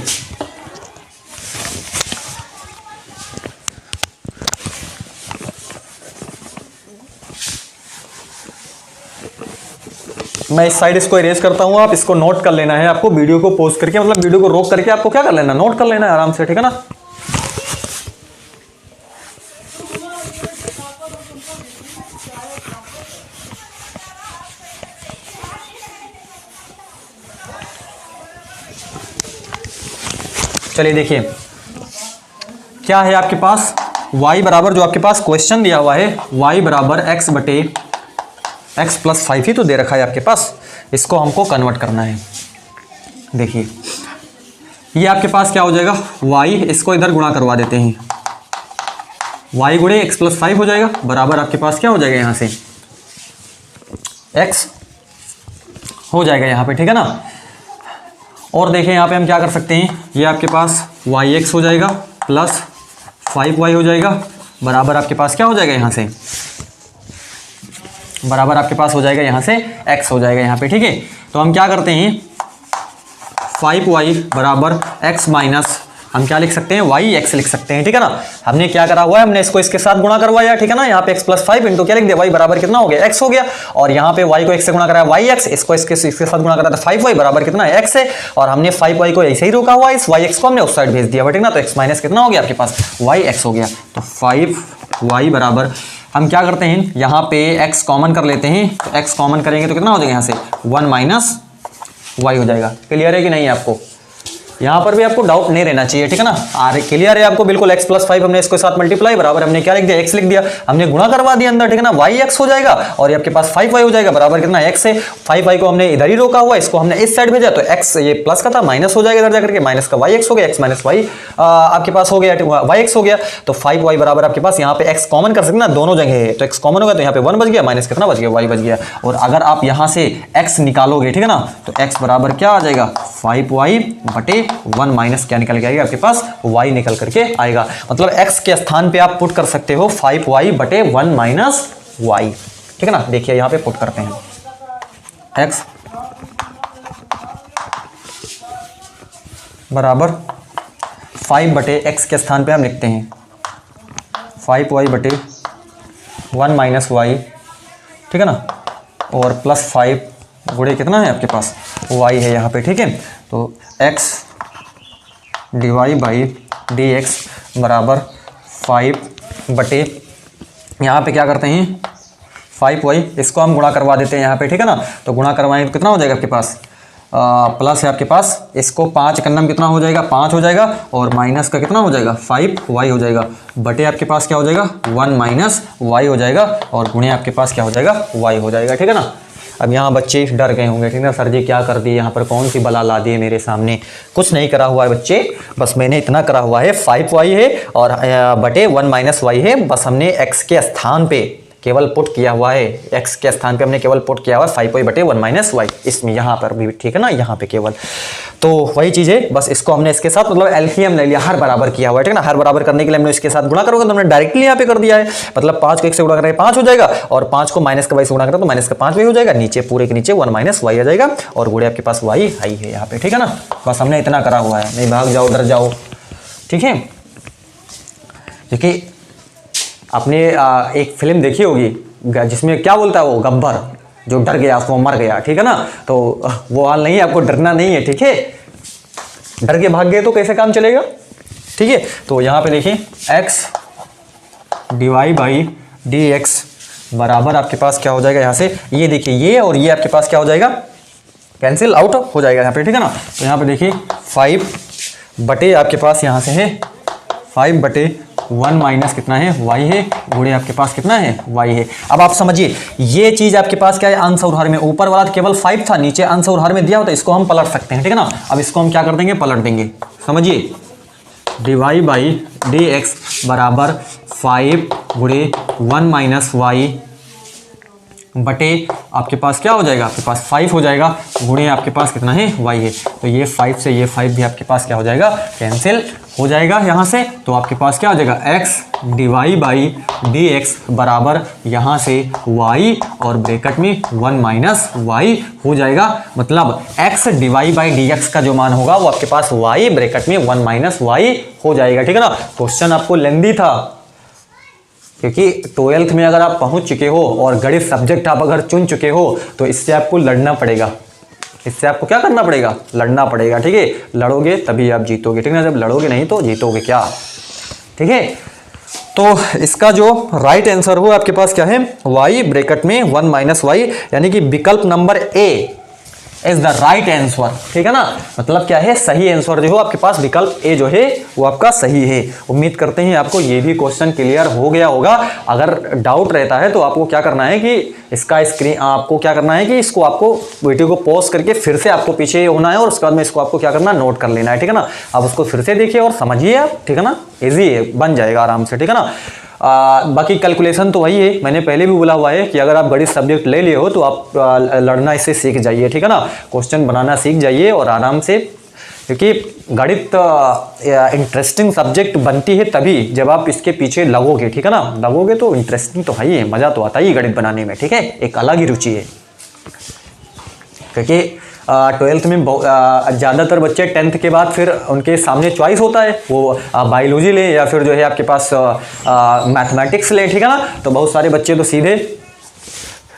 मैं इस साइड इसको इरेज करता हूं, आप इसको नोट कर लेना है आपको, वीडियो को पॉज करके, मतलब वीडियो को रोक करके आपको क्या कर लेना, नोट कर लेना है आराम से, ठीक है ना। चलिए देखिए, क्या है आपके पास, y बराबर, जो आपके पास क्वेश्चन दिया हुआ है y बराबर x बटे x प्लस 5 ही तो दे रखा है आपके पास, इसको हमको कन्वर्ट करना है। देखिए ये आपके पास क्या हो जाएगा, y, इसको इधर गुणा करवा देते हैं, y गुणे x प्लस 5 हो जाएगा, बराबर आपके पास क्या हो जाएगा, यहाँ से x हो जाएगा यहाँ पे, ठीक है ना। और देखें यहाँ पे हम क्या कर सकते हैं, ये आपके पास yx हो जाएगा प्लस 5y हो जाएगा, बराबर आपके पास क्या हो जाएगा, यहाँ से बराबर आपके पास हो जाएगा यहाँ से x हो जाएगा यहाँ पे, ठीक है। तो हम क्या करते हैं, 5y बराबर x माइनस, हम क्या लिख सकते हैं, yx लिख सकते हैं, ठीक है ना। हमने क्या करा हुआ है, हमने इसको इसके साथ गुणा करवाया, ठीक है ना। यहाँ पे x प्लस 5 इंटू क्या लिख दिया, y बराबर कितना हो गया, x हो गया। और यहाँ पे y को x से गुणा कराया yx, इसको इसके साथ गुणा करा था 5y बराबर कितना है, x है। और हमने 5y को ऐसे ही रोका हुआ है, इस yx को हमने उस साइड भेज दिया, ठीक है ना। तो x माइनस कितना हो गया आपके पास, yx हो गया। तो 5y बराबर, हम क्या करते हैं, यहाँ पे x कॉमन कर लेते हैं, तो x कॉमन करेंगे तो कितना हो जाएगा, यहाँ से 1 माइनस y हो जाएगा। क्लियर है कि नहीं आपको, यहाँ पर भी आपको डाउट नहीं रहना चाहिए, ठीक है ना। आर क्लियर है आपको बिल्कुल। x प्लस 5 हमने इसके साथ मल्टीप्लाई, बराबर हमने क्या लिख दिया, x लिख दिया, हमने गुणा करवा दिया अंदर, ठीक है ना। yx हो जाएगा और ये आपके पास 5y हो जाएगा, बराबर कितना x है। 5y को हमने इधर ही रोका हुआ, इसको हमने इस साइड भेजा, तो x ये प्लस का था, माइनस हो जाएगा इधर जाकर के, माइनस का yx हो गया, x माइनस y आपके पास हो गया, yx हो गया। तो 5y बराबर आपके पास, यहाँ पे x कॉमन कर सकते ना, दोनों जगह है, तो x कॉमन होगा, तो यहाँ पे 1 बच गया, माइनस कितना बच गया, y बच गया। और अगर आप यहाँ से x निकालोगे, ठीक है ना, तो x बराबर क्या आ जाएगा, 5y बटे 1 माइनस क्या निकल के आएगा आपके पास, y निकल करके आएगा। मतलब x के स्थान पे आप पुट कर सकते हो 5y बटे 1 माइनस y, ठीक है ना। देखिए यहाँ पे पुट करते हैं, x बराबर 5 बटे x के स्थान पे हम लिखते हैं 5y बटे 1 माइनस y, ठीक है ना। और प्लस 5 गुणे कितना है आपके पास, y है यहाँ पे, ठीक है। तो x dy बाई dx बराबर 5 बटे, यहाँ पे क्या करते हैं 5y, इसको हम गुणा करवा देते हैं यहाँ पे, ठीक है ना। तो गुणा करवाएंगे तो कितना हो जाएगा आपके पास, प्लस है आपके पास, इसको 5 कन्नम कितना हो जाएगा, 5 हो जाएगा, और माइनस का कितना हो जाएगा, 5y हो जाएगा, बटे आपके पास क्या हो जाएगा, 1 माइनस y हो जाएगा, और गुणे आपके पास क्या हो जाएगा, y हो जाएगा, ठीक है ना। अब यहाँ बच्चे डर गए होंगे, ठीक है ना, सर जी क्या कर दिए, यहाँ पर कौन सी बला ला दिए मेरे सामने। कुछ नहीं करा हुआ है बच्चे, बस मैंने इतना करा हुआ है, 5y है और बटे 1 माइनस y है, बस हमने x के स्थान पे केवल पुट किया हुआ है, x के स्थान पे हमने केवल पुट किया हुआ है 5y बटे 1 माइनस y, इसमें यहाँ पर भी, ठीक है ना, यहाँ पे केवल। तो वही चीज़ है, बस इसको हमने इसके साथ मतलब एलसीएम ले लिया, हर बराबर किया हुआ है, ठीक है ना। हर बराबर करने के लिए हमने इसके साथ गुणा करोगे तो हमने डायरेक्टली यहाँ पे कर दिया है, मतलब 5 को 1 से गुणा करेंगे 5 हो जाएगा, और 5 को माइनस का y से गुणा करें तो माइनस का 5y हो जाएगा, नीचे पूरे के नीचे 1 माइनस y आ जाएगा, और गुणे आपके पास y हाई है यहाँ पे, ठीक है ना। बस हमने इतना करा हुआ है, नहीं भाग जाओ, डर जाओ, ठीक है। देखिए आपने एक फिल्म देखी होगी जिसमें क्या बोलता है वो गब्बर, जो डर गया वो मर गया, ठीक है ना। तो वो हाल नहीं है, आपको डरना नहीं है, ठीक है। डर के भाग गए तो कैसे काम चलेगा, ठीक है। तो यहाँ पे देखिए x dy बाई dx बराबर आपके पास क्या हो जाएगा यहाँ से, ये देखिए ये और ये आपके पास क्या हो जाएगा, कैंसिल आउट हो जाएगा यहाँ पे, ठीक है ना। तो यहाँ पे देखिए 5 बटे आपके पास यहाँ से है 5 बटे 1 माइनस कितना है y है, गुणे आपके पास कितना है y है। अब आप समझिए ये चीज आपके पास क्या है, अंश और हर में, ऊपर वाला केवल 5 था, नीचे अंश और हर में दिया होता है, इसको हम पलट सकते हैं, ठीक है ना। अब इसको हम क्या कर देंगे, पलट देंगे, समझिए dy बाई dx बराबर 5 गुणे 1 माइनस y बटे आपके पास क्या हो जाएगा, आपके पास 5 हो जाएगा, गुणे आपके पास कितना है y है। तो ये 5 से ये 5 भी आपके पास क्या हो जाएगा, कैंसिल हो जाएगा यहाँ से। तो आपके पास क्या हो जाएगा, x Dibai by D x बराबर यहाँ से y और ब्रैकेट में 1 माइनस y हो जाएगा। मतलब x Dibai by D x का जो मान होगा वो आपके पास y ब्रैकेट में 1 माइनस y हो जाएगा, ठीक है ना। क्वेश्चन आपको लेंदी था क्योंकि 12th में अगर आप पहुंच चुके हो और गणित सब्जेक्ट आप अगर चुन चुके हो तो इससे आपको लड़ना पड़ेगा, इससे आपको क्या करना पड़ेगा, लड़ना पड़ेगा, ठीक है। लड़ोगे तभी आप जीतोगे, ठीक है ना, जब लड़ोगे नहीं तो जीतोगे क्या, ठीक है। तो इसका जो राइट आंसर हो आपके पास क्या है, y ब्रैकेट में 1 माइनस वाई, यानी कि विकल्प number A is the right answer, ठीक है ना। मतलब क्या है, सही आंसर जो हो आपके पास विकल्प ए जो है वो आपका सही है। उम्मीद करते हैं आपको ये भी क्वेश्चन क्लियर हो गया होगा। अगर डाउट रहता है तो आपको क्या करना है कि इसका स्क्रीन आपको क्या करना है कि इसको आपको वीडियो को पॉज करके फिर से आपको पीछे होना है और उसके बाद में इसको आपको क्या करना है, नोट कर लेना है, ठीक है ना। आप उसको फिर से देखिए और समझिए आप, ठीक है ना, ईजी है, बन जाएगा आराम से, ठीक है ना। बाकी कैलकुलेशन तो वही है, मैंने पहले भी बोला हुआ है कि अगर आप गणित सब्जेक्ट ले लिए हो तो आप लड़ना इससे सीख जाइए, ठीक है ना। क्वेश्चन बनाना सीख जाइए और आराम से, क्योंकि गणित इंटरेस्टिंग सब्जेक्ट बनती है तभी जब आप इसके पीछे लगोगे, ठीक है ना। लगोगे तो इंटरेस्टिंग तो है ही है, मज़ा तो आता ही गणित बनाने में, ठीक है, एक अलग ही रुचि है। क्योंकि 12th में ज़्यादातर बच्चे 10th के बाद फिर उनके सामने चॉइस होता है, वो बायोलॉजी ले या फिर जो है आपके पास मैथमेटिक्स ले, ठीक है ना। तो बहुत सारे बच्चे तो सीधे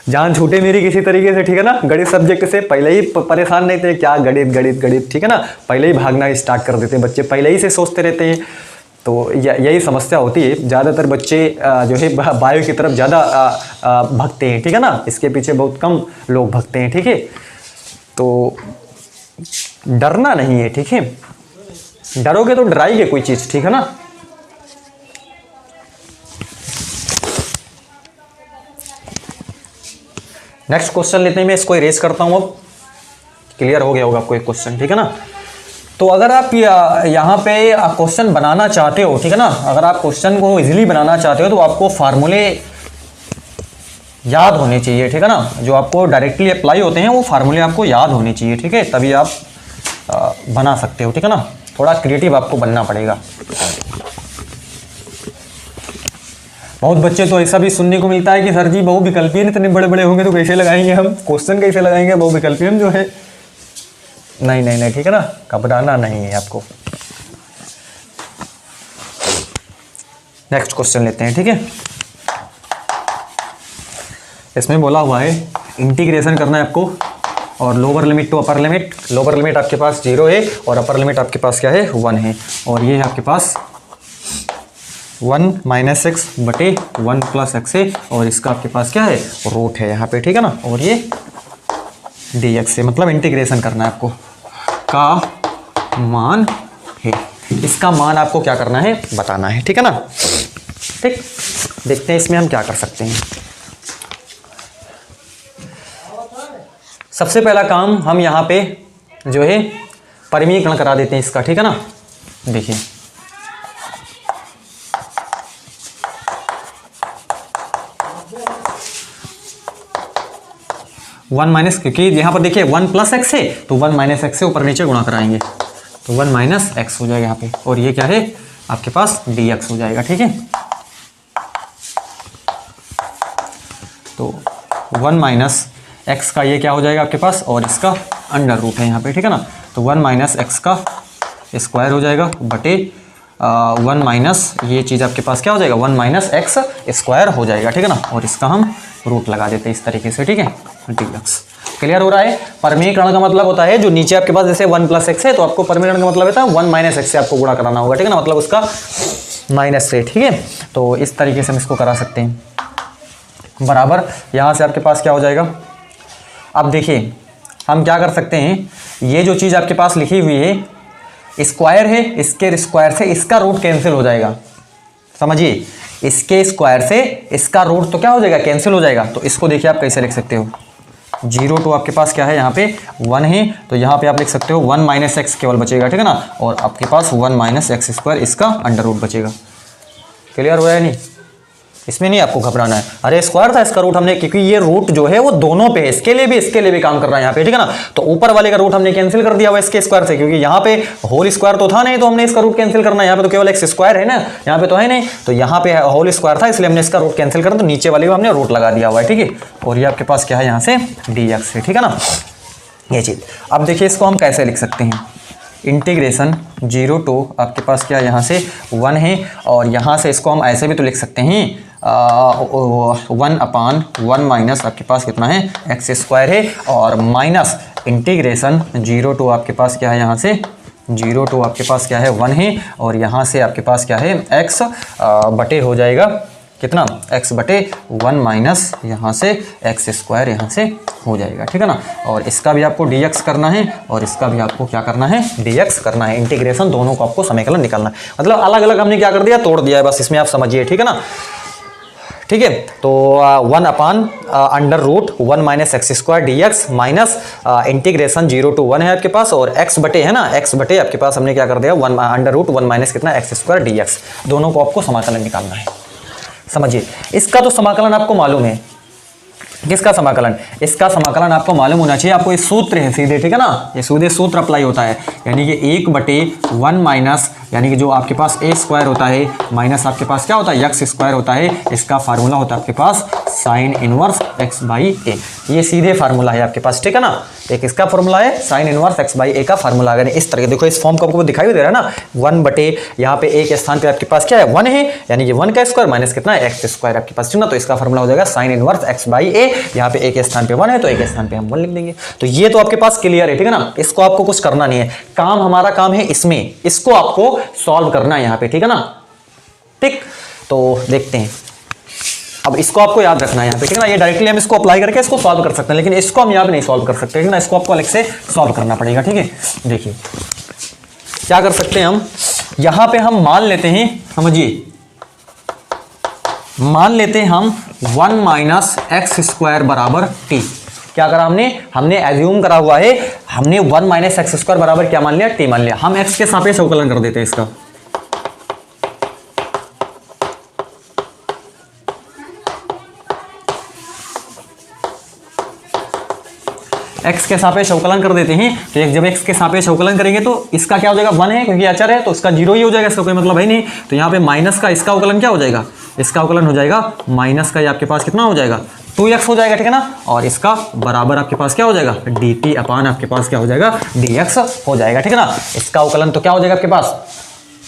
जान छूटे मेरी किसी तरीके से, ठीक है ना, गणित सब्जेक्ट से पहले ही परेशान नहीं थे, क्या गणित गणित गणित, ठीक है ना, पहले ही भागना स्टार्ट कर देते हैं बच्चे, पहले ही से सोचते रहते हैं। तो यही समस्या होती है, ज़्यादातर बच्चे जो है बायो की तरफ ज़्यादा भगते हैं, ठीक है ना, इसके पीछे बहुत कम लोग भगते हैं, ठीक है। तो डरना नहीं है, ठीक है, डरोगे तो डराएंगे कोई चीज़, ठीक है ना। नेक्स्ट क्वेश्चन लेते हैं, मैं इसको इरेज करता हूं। अब क्लियर हो गया होगा आपको एक क्वेश्चन, ठीक है ना। तो अगर आप यहाँ पे क्वेश्चन बनाना चाहते हो, ठीक है ना, अगर आप क्वेश्चन को इजीली बनाना चाहते हो तो आपको फार्मूले याद होने चाहिए, ठीक है ना। जो आपको डायरेक्टली अप्लाई होते हैं वो फार्मूले आपको याद होने चाहिए, ठीक है, तभी आप बना सकते हो, ठीक है ना। थोड़ा क्रिएटिव आपको बनना पड़ेगा। बहुत बच्चे तो ऐसा भी सुनने को मिलता है कि सर जी बहुविकल्पीय इतने बड़े बड़े होंगे तो कैसे लगाएंगे हम क्वेश्चन, कैसे लगाएंगे बहुविकल्पीय हम जो है। नहीं नहीं नहीं, ठीक है ना, घबराना नहीं है आपको। नेक्स्ट क्वेश्चन लेते हैं, ठीक है। इसमें बोला हुआ है इंटीग्रेशन करना है आपको, और lower limit to upper limit. Lower limit आपके पास 0 है और अपर लिमिट आपके पास क्या है, 1 है। और ये है आपके पास 1 माइनस एक्स बटे 1 प्लस एक्स है, और इसका आपके पास क्या है, रूट है यहाँ पे, ठीक है ना। और ये डी एक्स है, मतलब इंटीग्रेशन करना है आपको, का मान है, इसका मान आपको क्या करना है, बताना है, ठीक है ना। ठीक, देखते हैं इसमें हम क्या कर सकते हैं। सबसे पहला काम हम यहाँ पे जो है परिमीकरण करा देते हैं इसका, ठीक है ना। देखिए वन माइनस, क्योंकि यहाँ पर देखिए 1 प्लस एक्स है तो 1 माइनस एक्स से ऊपर नीचे गुणा कराएंगे तो 1 माइनस एक्स हो जाएगा यहाँ पे, और ये क्या है आपके पास डी एक्स हो जाएगा, ठीक है। तो 1 माइनस एक्स का ये क्या हो जाएगा आपके पास, और इसका अंडर रूट है यहाँ पे, ठीक है ना। तो 1 माइनस एक्स का स्क्वायर हो जाएगा बटे 1 माइनस ये चीज़ आपके पास क्या हो जाएगा, 1 माइनस एक्स स्क्वायर हो जाएगा, ठीक है ना। और इसका हम रूट लगा देते हैं इस तरीके से, ठीक है, डी एक्स। क्लियर हो रहा है। परिमीकरण का मतलब होता है जो नीचे आपके पास जैसे 1 प्लस एक्स है तो आपको परिमीकरण का मतलब होता है 1 माइनस एक्स से आपको गुणा कराना होगा, ठीक है ना, मतलब उसका माइनस से, ठीक है। तो इस तरीके से हम इसको करा सकते हैं। बराबर यहाँ से आपके पास क्या हो जाएगा। अब देखिए हम क्या कर सकते हैं, ये जो चीज़ आपके पास लिखी हुई है स्क्वायर है, इसके स्क्वायर से इसका रूट कैंसिल हो जाएगा, समझिए, इसके स्क्वायर से इसका रूट तो क्या हो जाएगा, कैंसिल हो जाएगा। तो इसको देखिए आप कैसे लिख सकते हो, 0 टू आपके पास क्या है यहाँ पे 1 है, तो यहाँ पे आप लिख सकते हो 1 माइनस एक्स केवल बचेगा, ठीक है ना, और आपके पास 1 माइनस एक्स स्क्वायर इसका अंडर रूट बचेगा। क्लियर हुआ है नहीं, इसमें नहीं आपको घबराना है। अरे स्क्वायर था इसका रूट हमने, क्योंकि ये रूट जो है वो दोनों पे है, इसके लिए भी काम कर रहा है यहाँ पे, ठीक है ना। तो ऊपर वाले का रूट हमने कैंसिल कर दिया हुआ इसके स्क्वायर से, क्योंकि यहाँ पे होल स्क्वायर तो था नहीं, तो हमने इसका रूट कैंसिल करना है। यहाँ पे तो केवल एक्स स्क्वायर है ना, यहाँ पे तो है नहीं, तो यहाँ पे होल स्क्वायर था, इसलिए हमने इसका रूट कैंसिल कर, तो नीचे वाले को हमने रूट लगा दिया हुआ है, ठीक है। और ये आपके पास क्या है यहाँ से dx है, ठीक है ना, ये चीज़। अब देखिए इसको हम कैसे लिख सकते हैं, इंटीग्रेशन 0 टू आपके पास क्या यहाँ से 1 है, और यहाँ से इसको हम ऐसे भी तो लिख सकते हैं 1/1 माइनस आपके पास कितना है एक्स स्क्वायर है, और माइनस इंटीग्रेशन 0 टू आपके पास क्या है यहाँ से 0 टू आपके पास क्या है 1 है, और यहाँ से आपके पास क्या है x बटे हो जाएगा कितना x बटे 1 माइनस यहाँ से एक्स स्क्वायर यहाँ से हो जाएगा, ठीक है ना। और इसका भी आपको dx करना है, और इसका भी आपको क्या करना है dx करना है। इंटीग्रेशन दोनों को आपको समीकरण निकालना है, मतलब अलग अलग हमने क्या कर दिया, तोड़ दिया है, बस इसमें आप समझिए, ठीक है ना। ठीक है, तो 1/√1 minus X square dx minus integration 0 to 1 है आपके पास, और x बटे है ना, x बटे आपके पास हमने क्या कर दिया 1/√1 माइनस कितना एक्स स्क्वायर dx, दोनों को आपको समाकलन निकालना है। समझिए, इसका तो समाकलन आपको मालूम है, किसका समाकलन, इसका समाकलन आपको मालूम होना चाहिए, आपको ये सूत्र है सीधे, ठीक है ना, ये सीधे सूत्र अप्लाई होता है, यानी कि 1/1 माइनस, यानी कि जो आपके पास a स्क्वायर होता है माइनस आपके पास क्या होता है x स्क्वायर होता है, इसका फार्मूला होता है आपके पास साइन इनवर्स x/a, ये सीधे फार्मूला है आपके पास, ठीक है ना। एक इसका फार्मूला है साइन इनवर्स x/a का फार्मूला, अगर इस तरह देखो इस फॉर्म को आपको दिखाई दे रहा है ना, 1 बटे यहाँ पे a के स्थान पे आपके पास क्या है 1 है, यानी कि 1 का स्क्वायर माइनस कितना है एक्स स्क्वायर आपके पास, ठीक ना। तो इसका फार्मूला हो जाएगा साइन इनवर्स x/a, यहाँ पे a के स्थान पे 1 है तो a के स्थान पे हम 1 लिख देंगे। तो ये तो आपके पास क्लियर है, ठीक है ना, इसको आपको कुछ करना नहीं है, काम हमारा काम है इसमें, इसको आपको सॉल्व करना है यहाँ पे, ठीक है ना। ठीक, तो देखते हैं, अब इसको आपको याद रखना है यहाँ पे, ठीक है ना। ये डायरेक्टली हम इसको अप्लाई करके इसको सॉल्व कर सकते हैं, लेकिन इसको हम यहाँ पे नहीं सॉल्व कर सकते, ठीक है ना, इसको आपको अलग से सॉल्व करना पड़ेगा, ठीक है। देखिए क्या कर सकते हैं हम, यहाँ पे हम मान लेते हैं, समझिए, मान लेते हैं हम 1 माइनस एक्स स्क्वायर बराबर t। क्या करा हमने एज्यूम करा हुआ है, हमने 1 माइनस एक्स स्क्वायर बराबर क्या मान लिया, t मान लिया। हम x के सापेक्ष अवकलन कर देते हैं इसका, x के सापेक्ष अवकलन कर देते हैं। तो जब x के सापेक्ष अवकलन करेंगे तो इसका क्या हो जाएगा 1 है, क्योंकि अचर है तो इसका 0 ही हो जाएगा, इसका कोई मतलब है नहीं। तो यहाँ पे माइनस का इसका अवकलन क्या हो जाएगा, इसका अवकलन हो जाएगा माइनस का, ये आपके पास कितना हो जाएगा 2x हो जाएगा, ठीक है ना। और इसका बराबर आपके पास क्या हो जाएगा dt अपान आपके पास क्या हो जाएगा dx हो जाएगा, ठीक है ना। इसका अवकलन तो क्या हो जाएगा आपके पास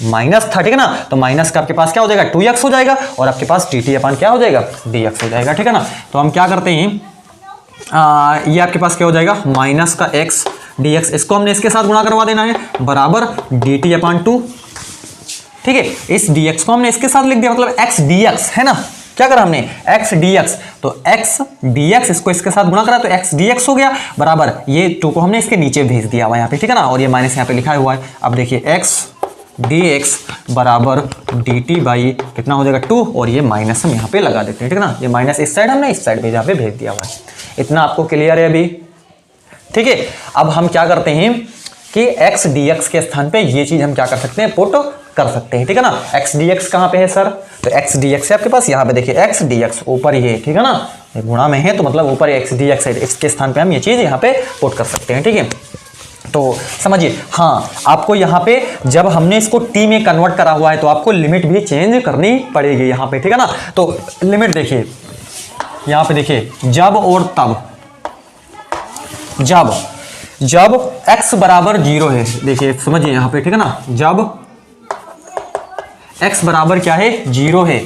माइनस था, ठीक है ना, तो माइनस का आपके पास क्या हो जाएगा 2x हो जाएगा, और आपके पास dt अपान क्या हो जाएगा dx हो जाएगा, ठीक है ना। तो हम क्या करते हैं, ये आपके पास क्या हो जाएगा माइनस का x dx, इसको हमने इसके साथ गुणा करवा देना है, बराबर dt अपान 2, ठीक है। इस dx को हमने इसके साथ लिख दिया, मतलब x dx है ना, क्या करा हमने x dx, तो x dx इसको इसके साथ गुणा करा तो x dx हो गया, बराबर ये 2 को हमने इसके नीचे भेज दिया हुआ यहाँ पे, ठीक है ना, और ये माइनस यहाँ पे लिखा हुआ है। अब देखिए x dx बराबर dt बाई कितना हो जाएगा 2, और ये माइनस हम यहाँ पे लगा देते हैं, ठीक है ना, ये माइनस इस साइड हमने इस साइड पे यहाँ पे भेज दिया हुआ है। इतना आपको क्लियर है अभी, ठीक है। अब हम क्या करते हैं कि x dx के स्थान पे ये चीज हम क्या कर सकते हैं, पुट कर सकते हैं, ठीक है ना। x dx कहाँ पे है सर, तो x dx है आपके पास यहाँ पे, देखिए x dx ऊपर ये, ठीक है ना, ये गुणा में है तो मतलब ऊपर x dx है, इसके स्थान पे हम ये चीज यहाँ पे पुट कर सकते हैं, ठीक है। तो समझिए, हाँ आपको यहाँ पे जब हमने इसको t में कन्वर्ट करा हुआ है तो आपको लिमिट भी चेंज करनी पड़ेगी यहाँ पे, ठीक है ना। तो लिमिट देखिए यहाँ पे, देखिए जब और तब, जब x बराबर 0 है, देखिए समझिए यहाँ पे, ठीक है ना, जब x बराबर क्या है 0 है,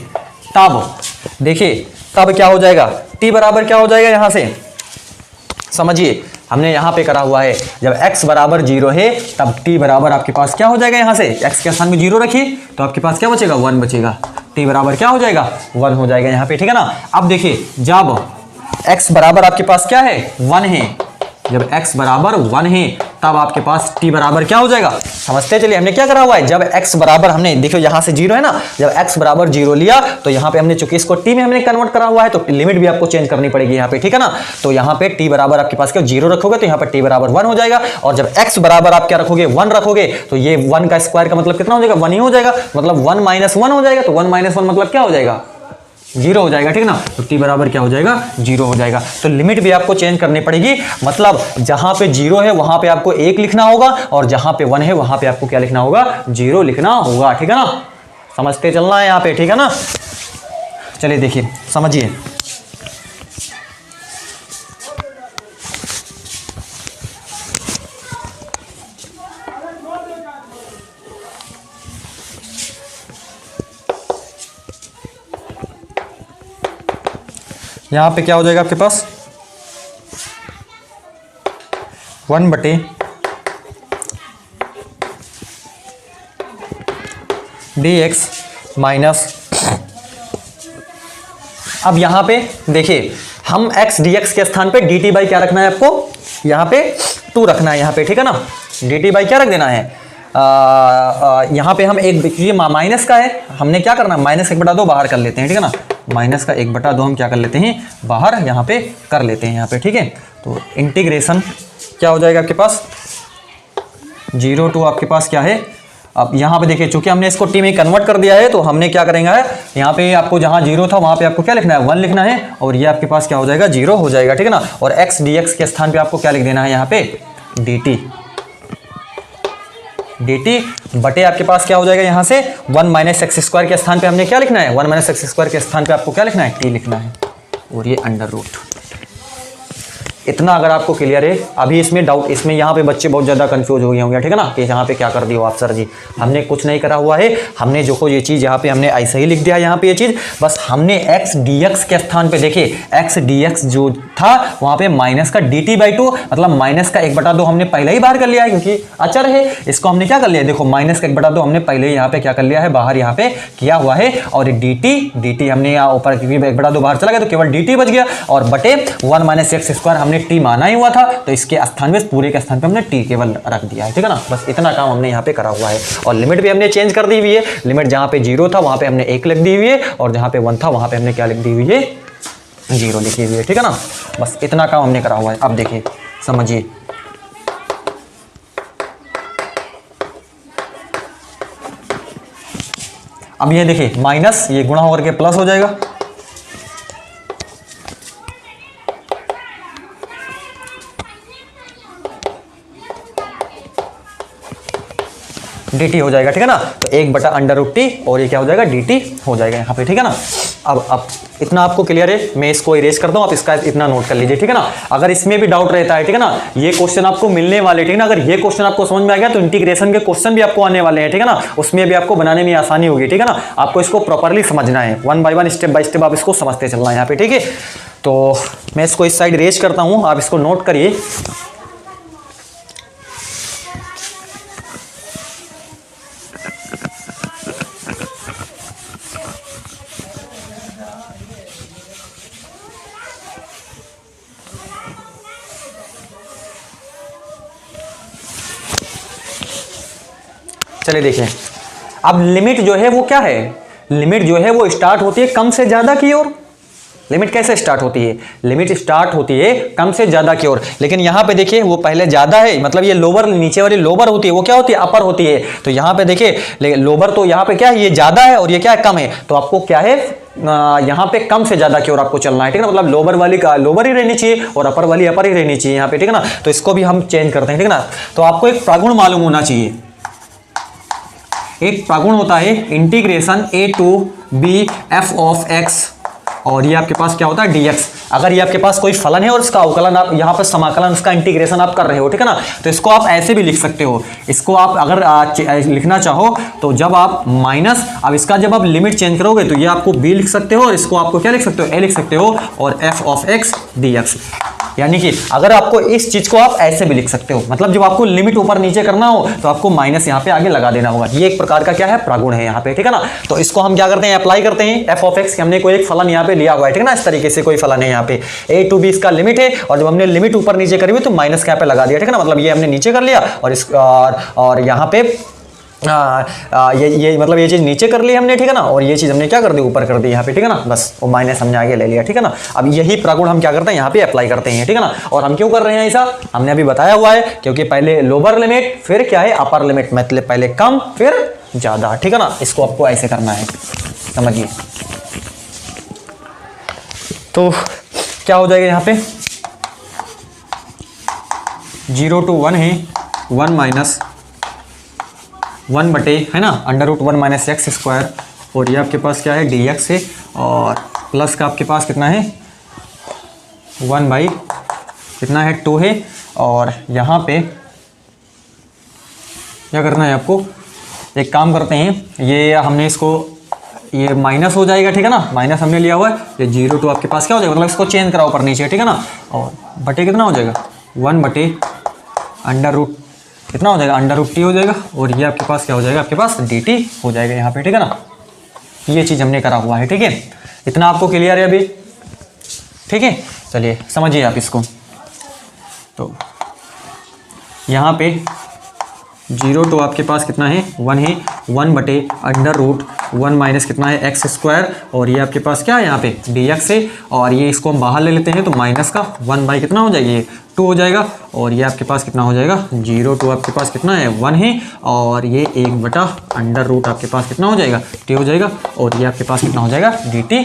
तब देखिए तब क्या हो जाएगा t बराबर क्या हो जाएगा, यहाँ से समझिए हमने यहाँ पे करा हुआ है, जब x बराबर 0 है तब t बराबर आपके पास क्या हो जाएगा, यहाँ से x के स्थान में 0 रखिए तो आपके पास क्या बचेगा 1 बचेगा, t बराबर क्या हो जाएगा 1 हो जाएगा यहाँ पे, ठीक है ना। अब देखिए जब x बराबर आपके पास क्या है 1 है, जब x बराबर 1 है तब आपके पास t बराबर क्या हो जाएगा, समझते चलिए हमने क्या करा हुआ है। जब x बराबर हमने देखो यहाँ से 0 है ना, जब x बराबर 0 लिया तो यहाँ पे हमने चूंकि इसको t में हमने कन्वर्ट करा हुआ है तो लिमिट भी आपको चेंज करनी पड़ेगी यहाँ पे, ठीक है ना। तो यहाँ पे t बराबर आपके पास क्या 0 रखोगे तो यहाँ पे t बराबर 1 हो जाएगा, और जब x बराबर आप क्या रखोगे 1 रखोगे तो ये 1 का स्क्वायर का मतलब कितना हो जाएगा 1 ही हो जाएगा, मतलब 1 - 1 हो जाएगा, तो 1 - 1 मतलब क्या हो जाएगा 0 हो जाएगा, ठीक ना। तो t बराबर क्या हो जाएगा 0 हो जाएगा। तो लिमिट भी आपको चेंज करनी पड़ेगी, मतलब जहां पे 0 है वहां पे आपको 1 लिखना होगा, और जहां पे 1 है वहां पे आपको क्या लिखना होगा 0 लिखना होगा, ठीक है ना। समझते चलना है यहाँ पे, ठीक है ना। चलिए देखिए समझिए, यहां पे क्या हो जाएगा आपके पास 1/dx माइनस, अब यहां पे देखिए हम x dx के स्थान पे dt बाई क्या रखना है आपको, यहां पे 2 रखना है यहाँ पे, ठीक है ना। dt बाई क्या रख देना है, यहाँ पे हम ये माइनस का है, हमने क्या करना है -1/2 बाहर कर लेते हैं, ठीक है ना। -1/2 हम क्या कर लेते हैं बाहर यहाँ पे कर लेते हैं यहाँ पे, ठीक है। तो इंटीग्रेशन क्या हो जाएगा आपके पास 0 to आपके पास क्या है, अब यहाँ पे देखिए चूंकि हमने इसको t में कन्वर्ट कर दिया है तो हमने क्या करेंगे यहाँ पे आपको जहाँ 0 था वहाँ पे आपको क्या लिखना है 1 लिखना है, और ये आपके पास क्या हो जाएगा 0 हो जाएगा, ठीक है ना। और x dx के स्थान पे आपको क्या लिख देना है यहाँ पे dt बटे आपके पास क्या हो जाएगा यहाँ से 1 - x² के स्थान पे हमने क्या लिखना है 1 - x² के स्थान पे आपको क्या लिखना है t लिखना है, और ये अंडर रूट। इतना अगर आपको क्लियर है, अभी इसमें डाउट, इसमें यहाँ पे बच्चे बहुत ज़्यादा कंफ्यूज हो गए होंगे, ठीक है ना, कि यहाँ पे क्या कर दिया आप सर जी। हमने कुछ नहीं करा हुआ है, हमने जो ये चीज़ यहाँ पे हमने ऐसे ही लिख दिया यहाँ पे ये चीज़, बस हमने x dx के स्थान पे देखिए x dx जो था वहाँ पे माइनस का dt/2 मतलब -1/2 हमने पहले ही बाहर कर लिया है, क्योंकि अचर है, इसको हमने क्या कर लिया देखो -1/2 हमने पहले यहाँ पे क्या कर लिया है बाहर यहाँ पे किया हुआ है, और dt हमने यहाँ ऊपर क्योंकि 1/2 बाहर चला गया तो केवल dt बच गया, और बटे 1 - x² हमने t माना ही हुआ था तो इसके स्थान में पूरे के स्थान पे हमने t केवल रख दिया है, ठीक है ना। बस इतना काम हमने यहाँ पे करा हुआ है, और लिमिट भी हमने चेंज कर दी हुई है। लिमिट जहाँ पे 0 था वहाँ पे हमने 1 लिख दी हुई है, और जहाँ पे 1 था वहाँ पे हमने क्या लिख दी हुई है 0 लिखी हुई है, ठीक है ना। बस इतना काम हमने करा हुआ है। अब देखिए समझिए, अब ये देखिए माइनस ये गुणा होकर के प्लस हो जाएगा, dt हो जाएगा, ठीक है ना। तो 1/√t और ये क्या हो जाएगा dt हो जाएगा यहाँ पे, ठीक है ना। अब इतना आपको क्लियर है, मैं इसको इरेज करता हूँ, आप इसका इतना नोट कर लीजिए, ठीक है ना। अगर इसमें भी डाउट रहता है, ठीक है ना, ये क्वेश्चन आपको मिलने वाले, ठीक है ना। अगर ये क्वेश्चन आपको समझ में आ गया तो इंटीग्रेशन के क्वेश्चन भी आपको आने वाले हैं, ठीक है ना, उसमें भी आपको बनाने में आसानी होगी, ठीक है ना। आपको इसको प्रॉपरली समझना है, 1 by 1 स्टेप बाय स्टेप आप इसको समझते चलना है यहाँ पे, ठीक है। तो मैं इसको इस साइड इरेज करता हूँ, आप इसको नोट करिए। चलिए देखिए, अब लिमिट जो है वो क्या है, लिमिट जो है वो स्टार्ट होती है कम से ज्यादा की ओर। लिमिट कैसे स्टार्ट होती है, लिमिट स्टार्ट होती है कम से ज्यादा की ओर, लेकिन यहां पे देखिए वो पहले ज्यादा है, मतलब ये लोअर, नीचे वाली लोअर होती है, वो क्या होती है अपर होती है। तो यहां पे देखिए लोअर तो यहां पे क्या है, ये ज्यादा है और ये क्या है कम है, तो आपको क्या है यहाँ पे कम से ज्यादा की ओर आपको चलना है, ठीक है ना। मतलब लोअर वाली का लोअर ही रहनी चाहिए और अपर वाली अपर ही रहनी चाहिए यहाँ पे, ठीक है ना। तो इसको भी हम चेंज करते हैं, ठीक है ना। तो आपको एक प्रागुण मालूम होना चाहिए, एक प्रागुण होता है integration a to b f of x, और ये आपके पास क्या होता है dx। अगर ये आपके पास कोई फलन है और इसका अवकलन आप यहाँ पर समाकलन उसका इंटीग्रेशन आप कर रहे हो, ठीक है ना, तो इसको आप ऐसे भी लिख सकते हो। इसको आप अगर लिखना चाहो तो जब आप माइनस, अब इसका जब आप लिमिट चेंज करोगे तो ये आपको b लिख सकते हो और इसको आपको क्या लिख सकते हो a लिख सकते हो, और f of x dx। यानी कि अगर आपको इस चीज को आप ऐसे भी लिख सकते हो, मतलब जब आपको लिमिट ऊपर नीचे करना हो तो आपको माइनस यहाँ पे आगे लगा देना होगा। ये एक प्रकार का क्या है, प्रगुण है यहाँ पे, ठीक है ना। तो इसको हम क्या करते हैं, अप्लाई करते हैं एफ ऑफ एक्स, हमने कोई एक फलन यहाँ पे लिया हुआ है, ठीक है ना। इस तरीके से कोई फलन है यहाँ पे a to b इसका लिमिट है, और जब हमने लिमिट ऊपर नीचे करी हुई तो माइनस क्या पे लगा दिया, ठीक है ना। मतलब ये हमने नीचे कर लिया और इस और यहाँ पे ये मतलब ये चीज नीचे कर ली हमने, ठीक है ना, और ये चीज हमने क्या कर दी, ऊपर कर दी यहाँ पे, ठीक है ना। बस वो माइनस हमने आगे ले लिया, ठीक है ना। अब यही प्रगुण हम क्या करते हैं, यहाँ पे अप्लाई करते हैं, ठीक है ना। और हम क्यों कर रहे हैं ऐसा, हमने अभी बताया हुआ है, क्योंकि पहले लोअर लिमिट फिर क्या है अपर लिमिट, मतलब पहले कम फिर ज्यादा, ठीक है ना। इसको आपको ऐसे करना है, समझिए। तो क्या हो जाएगा यहाँ पे 0 to 1 है 1 माइनस 1 बटे, है ना, under root 1 minus X square, और ये आपके पास क्या है dx है, और प्लस का आपके पास कितना है 1 बाई कितना है 2 है। और यहाँ पे क्या करना है आपको, एक काम करते हैं, ये हमने इसको ये माइनस हो जाएगा, ठीक है ना, माइनस हमने लिया हुआ है, ये 0 to आपके पास क्या हो जाएगा, मतलब इसको चेंज कराओ ऊपर नीचे, ठीक है ना। और बटे कितना हो जाएगा 1 बटे अंडर रूट कितना हो जाएगा, अंडर रूट टी हो जाएगा, और ये आपके पास क्या हो जाएगा, आपके पास डी टी हो जाएगा यहाँ पे, ठीक है ना। ये चीज़ हमने करा हुआ है, ठीक है। इतना आपको क्लियर है अभी, ठीक है। चलिए समझिए आप इसको। तो यहाँ पे 0 to आपके पास कितना है 1 है 1 बटे अंडर रूट 1 माइनस कितना है एक्स स्क्वायर, और ये आपके पास क्या है यहाँ पे dx है, और ये इसको हम बाहर ले लेते हैं तो माइनस का 1 बाई कितना हो जाएगा, ये 2 हो जाएगा, और ये आपके पास कितना हो जाएगा 0 to आपके पास कितना है 1 है, और ये 1 बटा अंडर रूट आपके पास कितना हो जाएगा t हो जाएगा, और ये आपके पास कितना हो जाएगा dt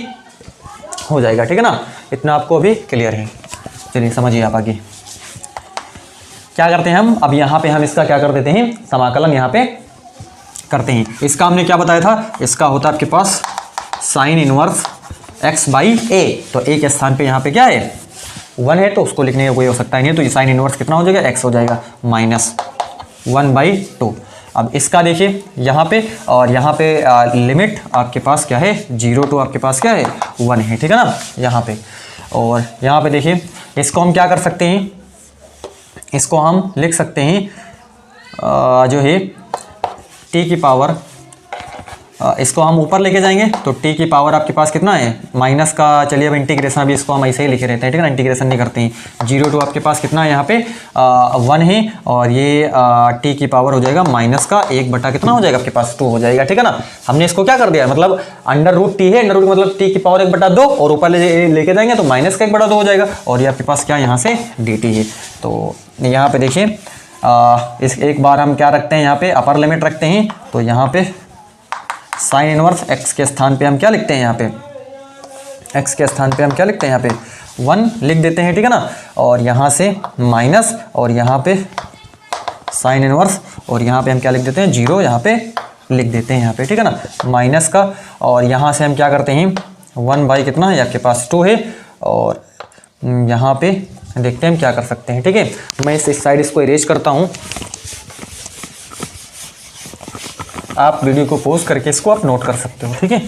हो जाएगा, ठीक है ना। इतना आपको अभी क्लियर है। चलिए समझिए आप आगे क्या करते हैं हम। अब यहाँ पे हम इसका क्या कर देते हैं, समाकलन यहाँ पे करते हैं। इसका हमने क्या बताया था, इसका होता है आपके पास साइन इनवर्स x बाई ए, तो a के स्थान पे यहाँ पे क्या है 1 है, तो उसको लिखने का कोई हो सकता ही नहीं, तो ये साइन इनवर्स कितना हो जाएगा x हो जाएगा माइनस 1 बाई 2। अब इसका देखिए यहाँ पे, और यहाँ पे लिमिट आपके पास क्या है 0 to आपके पास क्या है 1 है, ठीक है ना यहाँ पे। और यहाँ पे देखिए इसको हम क्या कर सकते हैं, इसको हम लिख सकते हैं जो है t की पावर, इसको हम ऊपर लेके जाएंगे तो t की पावर आपके पास कितना है माइनस का, चलिए अब इंटीग्रेशन अभी इसको हम ऐसे ही लिखे रहते हैं, ठीक है ना, इंटीग्रेशन नहीं करते हैं। 0 to आपके पास कितना है यहाँ पे 1 है, और ये t की पावर हो जाएगा माइनस का 1 बटा कितना हो जाएगा आपके पास 2 हो जाएगा, ठीक है ना। हमने इसको क्या कर दिया, मतलब अंडर रूट टी है, अंडर रूट मतलब t की पावर 1 बटा 2, और ऊपर लेके जाएंगे तो माइनस का 1 बटा 2 हो जाएगा, और ये आपके पास क्या यहाँ से dt है। तो यहाँ पे देखिए इस एक बार हम क्या रखते हैं, यहाँ पे अपर लिमिट रखते हैं, तो यहाँ पे साइन इनवर्स x के स्थान पे हम क्या लिखते हैं, यहाँ पे x के स्थान पे हम क्या लिखते हैं, यहाँ पे 1 लिख देते हैं, ठीक है ना। और यहाँ से माइनस, और यहाँ पे साइन इनवर्स, और यहाँ पे हम क्या लिख देते हैं 0 यहाँ पे लिख देते हैं यहाँ पे, ठीक है ना, माइनस का, और यहाँ से हम क्या करते हैं 1 बाई कितना है आपके पास 2 है, और यहाँ पे देखते हैं हम क्या कर सकते हैं, ठीक है। मैं इस साइड इसको इरेज करता हूँ, आप वीडियो को पॉज करके इसको आप नोट कर सकते हो, ठीक है।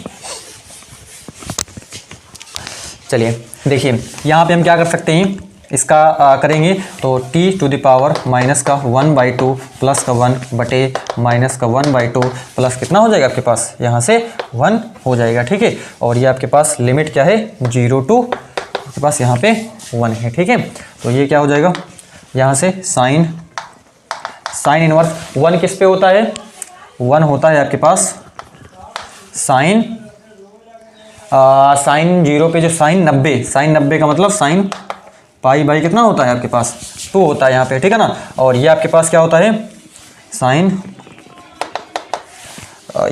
चलिए देखिए यहाँ पे हम क्या कर सकते हैं, इसका करेंगे तो t to the power minus का 1 बाई 2 प्लस का 1 बटे माइनस का 1 बाई 2 प्लस कितना हो जाएगा आपके पास यहाँ से 1 हो जाएगा, ठीक है। और ये आपके पास लिमिट क्या है 0 to आपके पास यहाँ पे 1 है, ठीक है। तो ये क्या हो जाएगा यहाँ से साइन इनवर्स 1 किस पे होता है, 1 होता है आपके पास साइन 0 पे जो साइन 90 का मतलब साइन पाई बाई कितना होता है आपके पास 2 होता है यहाँ पे, ठीक है ना। और ये आपके पास क्या होता है साइन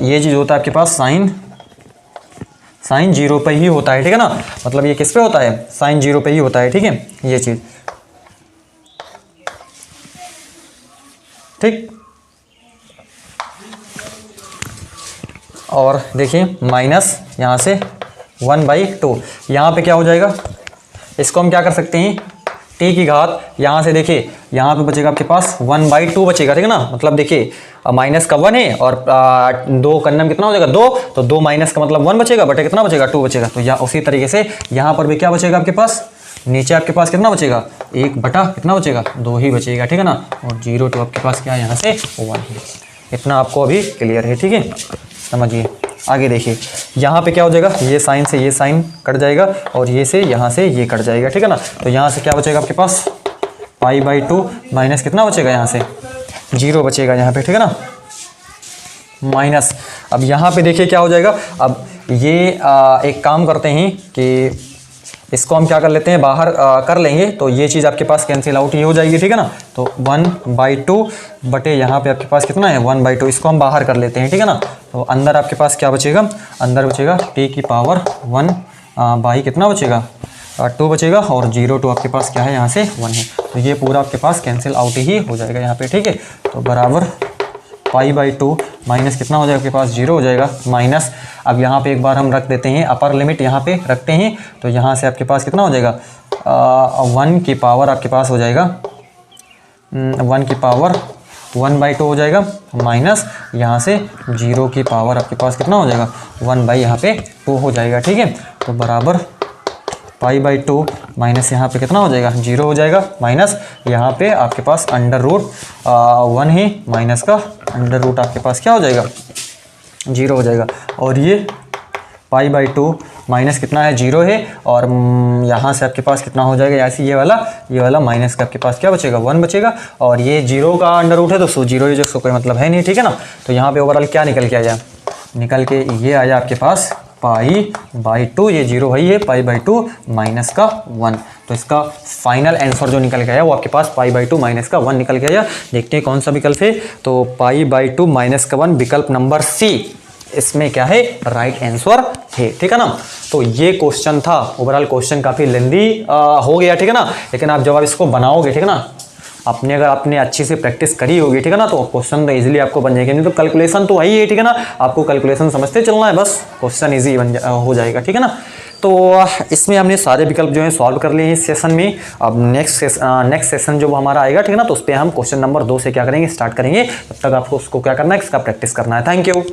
ये चीज़ होता है आपके पास साइन 0 पे ही होता है, ठीक है ना। मतलब ये किस पे होता है साइन 0 पे ही होता है, ठीक है ये चीज़, ठीक। और देखिए माइनस यहाँ से 1 बाई 2, यहाँ पे क्या हो जाएगा, इसको हम क्या कर सकते हैं t की घात, यहाँ से देखिए यहाँ पे बचेगा आपके पास 1 बाई 2 बचेगा, ठीक है ना। मतलब देखिए माइनस का 1 है, और 2 कन्नम कितना हो जाएगा 2, तो 2 माइनस का मतलब 1 बचेगा, बटे कितना बचेगा 2 बचेगा। तो यहाँ उसी तरीके से यहाँ पर भी क्या बचेगा आपके पास नीचे आपके पास कितना बचेगा, 1 बटा कितना बचेगा, 2 ही बचेगा, ठीक है ना। और 0 2 आपके पास क्या है यहाँ से 1 है। इतना आपको अभी क्लियर है, ठीक है, समझिए। आगे देखिए, यहाँ पे क्या हो जाएगा, ये साइन से ये साइन कट जाएगा और ये से यहाँ से ये कट जाएगा, ठीक है ना। तो यहाँ से क्या बचेगा आपके पास π/2 माइनस कितना बचेगा, यहाँ से 0 बचेगा यहाँ पे, ठीक है ना, माइनस। अब यहाँ पे देखिए क्या हो जाएगा, अब ये एक काम करते हैं कि इसको हम क्या कर लेते हैं, बाहर कर लेंगे, तो ये चीज़ आपके पास कैंसिल आउट ही हो जाएगी, ठीक है ना। तो 1/2 बटे यहाँ पे आपके पास कितना है 1/2, इसको हम बाहर कर लेते हैं, ठीक है ना। तो अंदर आपके पास क्या बचेगा, अंदर बचेगा t⁻1 बाई कितना बचेगा 2 बचेगा और 0 2 आपके पास क्या है यहाँ से 1 है। तो ये पूरा आपके पास कैंसिल आउट ही हो जाएगा यहाँ पे, ठीक है। तो बराबर π/2 माइनस कितना हो जाएगा आपके पास 0 हो जाएगा, माइनस। अब यहाँ पे एक बार हम रख देते हैं, अपर लिमिट यहाँ पे रखते हैं, तो यहाँ से आपके पास कितना हो जाएगा 1 की पावर आपके पास हो जाएगा 1 की पावर 1/2 हो जाएगा, माइनस यहाँ से 0 की पावर आपके पास कितना हो जाएगा 1 यहाँ पे 2 हो जाएगा, ठीक है। तो बराबर π/2 माइनस यहाँ पे कितना हो जाएगा 0 हो जाएगा, माइनस यहाँ पे आपके पास √1 ही, माइनस का √ आपके पास क्या हो जाएगा 0 हो जाएगा। और ये π/2 माइनस कितना है 0 है, और यहाँ से आपके पास कितना हो जाएगा, ऐसे ये वाला माइनस का आपके पास क्या बचेगा 1 बचेगा, और ये 0 का √ है तो 0 है, जो कोई मतलब है नहीं, ठीक है ना। तो यहाँ पे ओवरऑल क्या निकल के आया, निकल के ये आया आपके पास π/2, ये 0 है, ये π/2 माइनस का 1। तो इसका फाइनल आंसर जो निकल के आया वो आपके पास π/2 माइनस का 1 निकल के आया। देखते हैं कौन सा विकल्प है, तो π/2 माइनस का 1 विकल्प नंबर सी, इसमें क्या है राइट आंसर है, ठीक है ना। तो ये क्वेश्चन था, ओवरऑल क्वेश्चन काफ़ी लेंदी हो गया, ठीक है ना। लेकिन आप जब आप इसको बनाओगे, ठीक है ना, अगर आपने अच्छी से प्रैक्टिस करी होगी, ठीक है ना, तो क्वेश्चन तो इजीली आपको बन जाएगा। नहीं तो कैलकुलेशन तो वही है, ठीक है ना, आपको कैलकुलेशन समझते चलना है, बस क्वेश्चन इजी हो जाएगा, ठीक है ना। तो इसमें हमने सारे विकल्प जो है सॉल्व कर लिए हैं इस सेशन में। अब नेक्स्ट सेशन जो हमारा आएगा, ठीक है ना, तो उस पर हम क्वेश्चन नंबर 2 से क्या करेंगे, स्टार्ट करेंगे। तब तक आपको उसको क्या करना है, इसका प्रैक्टिस करना है। Thank you.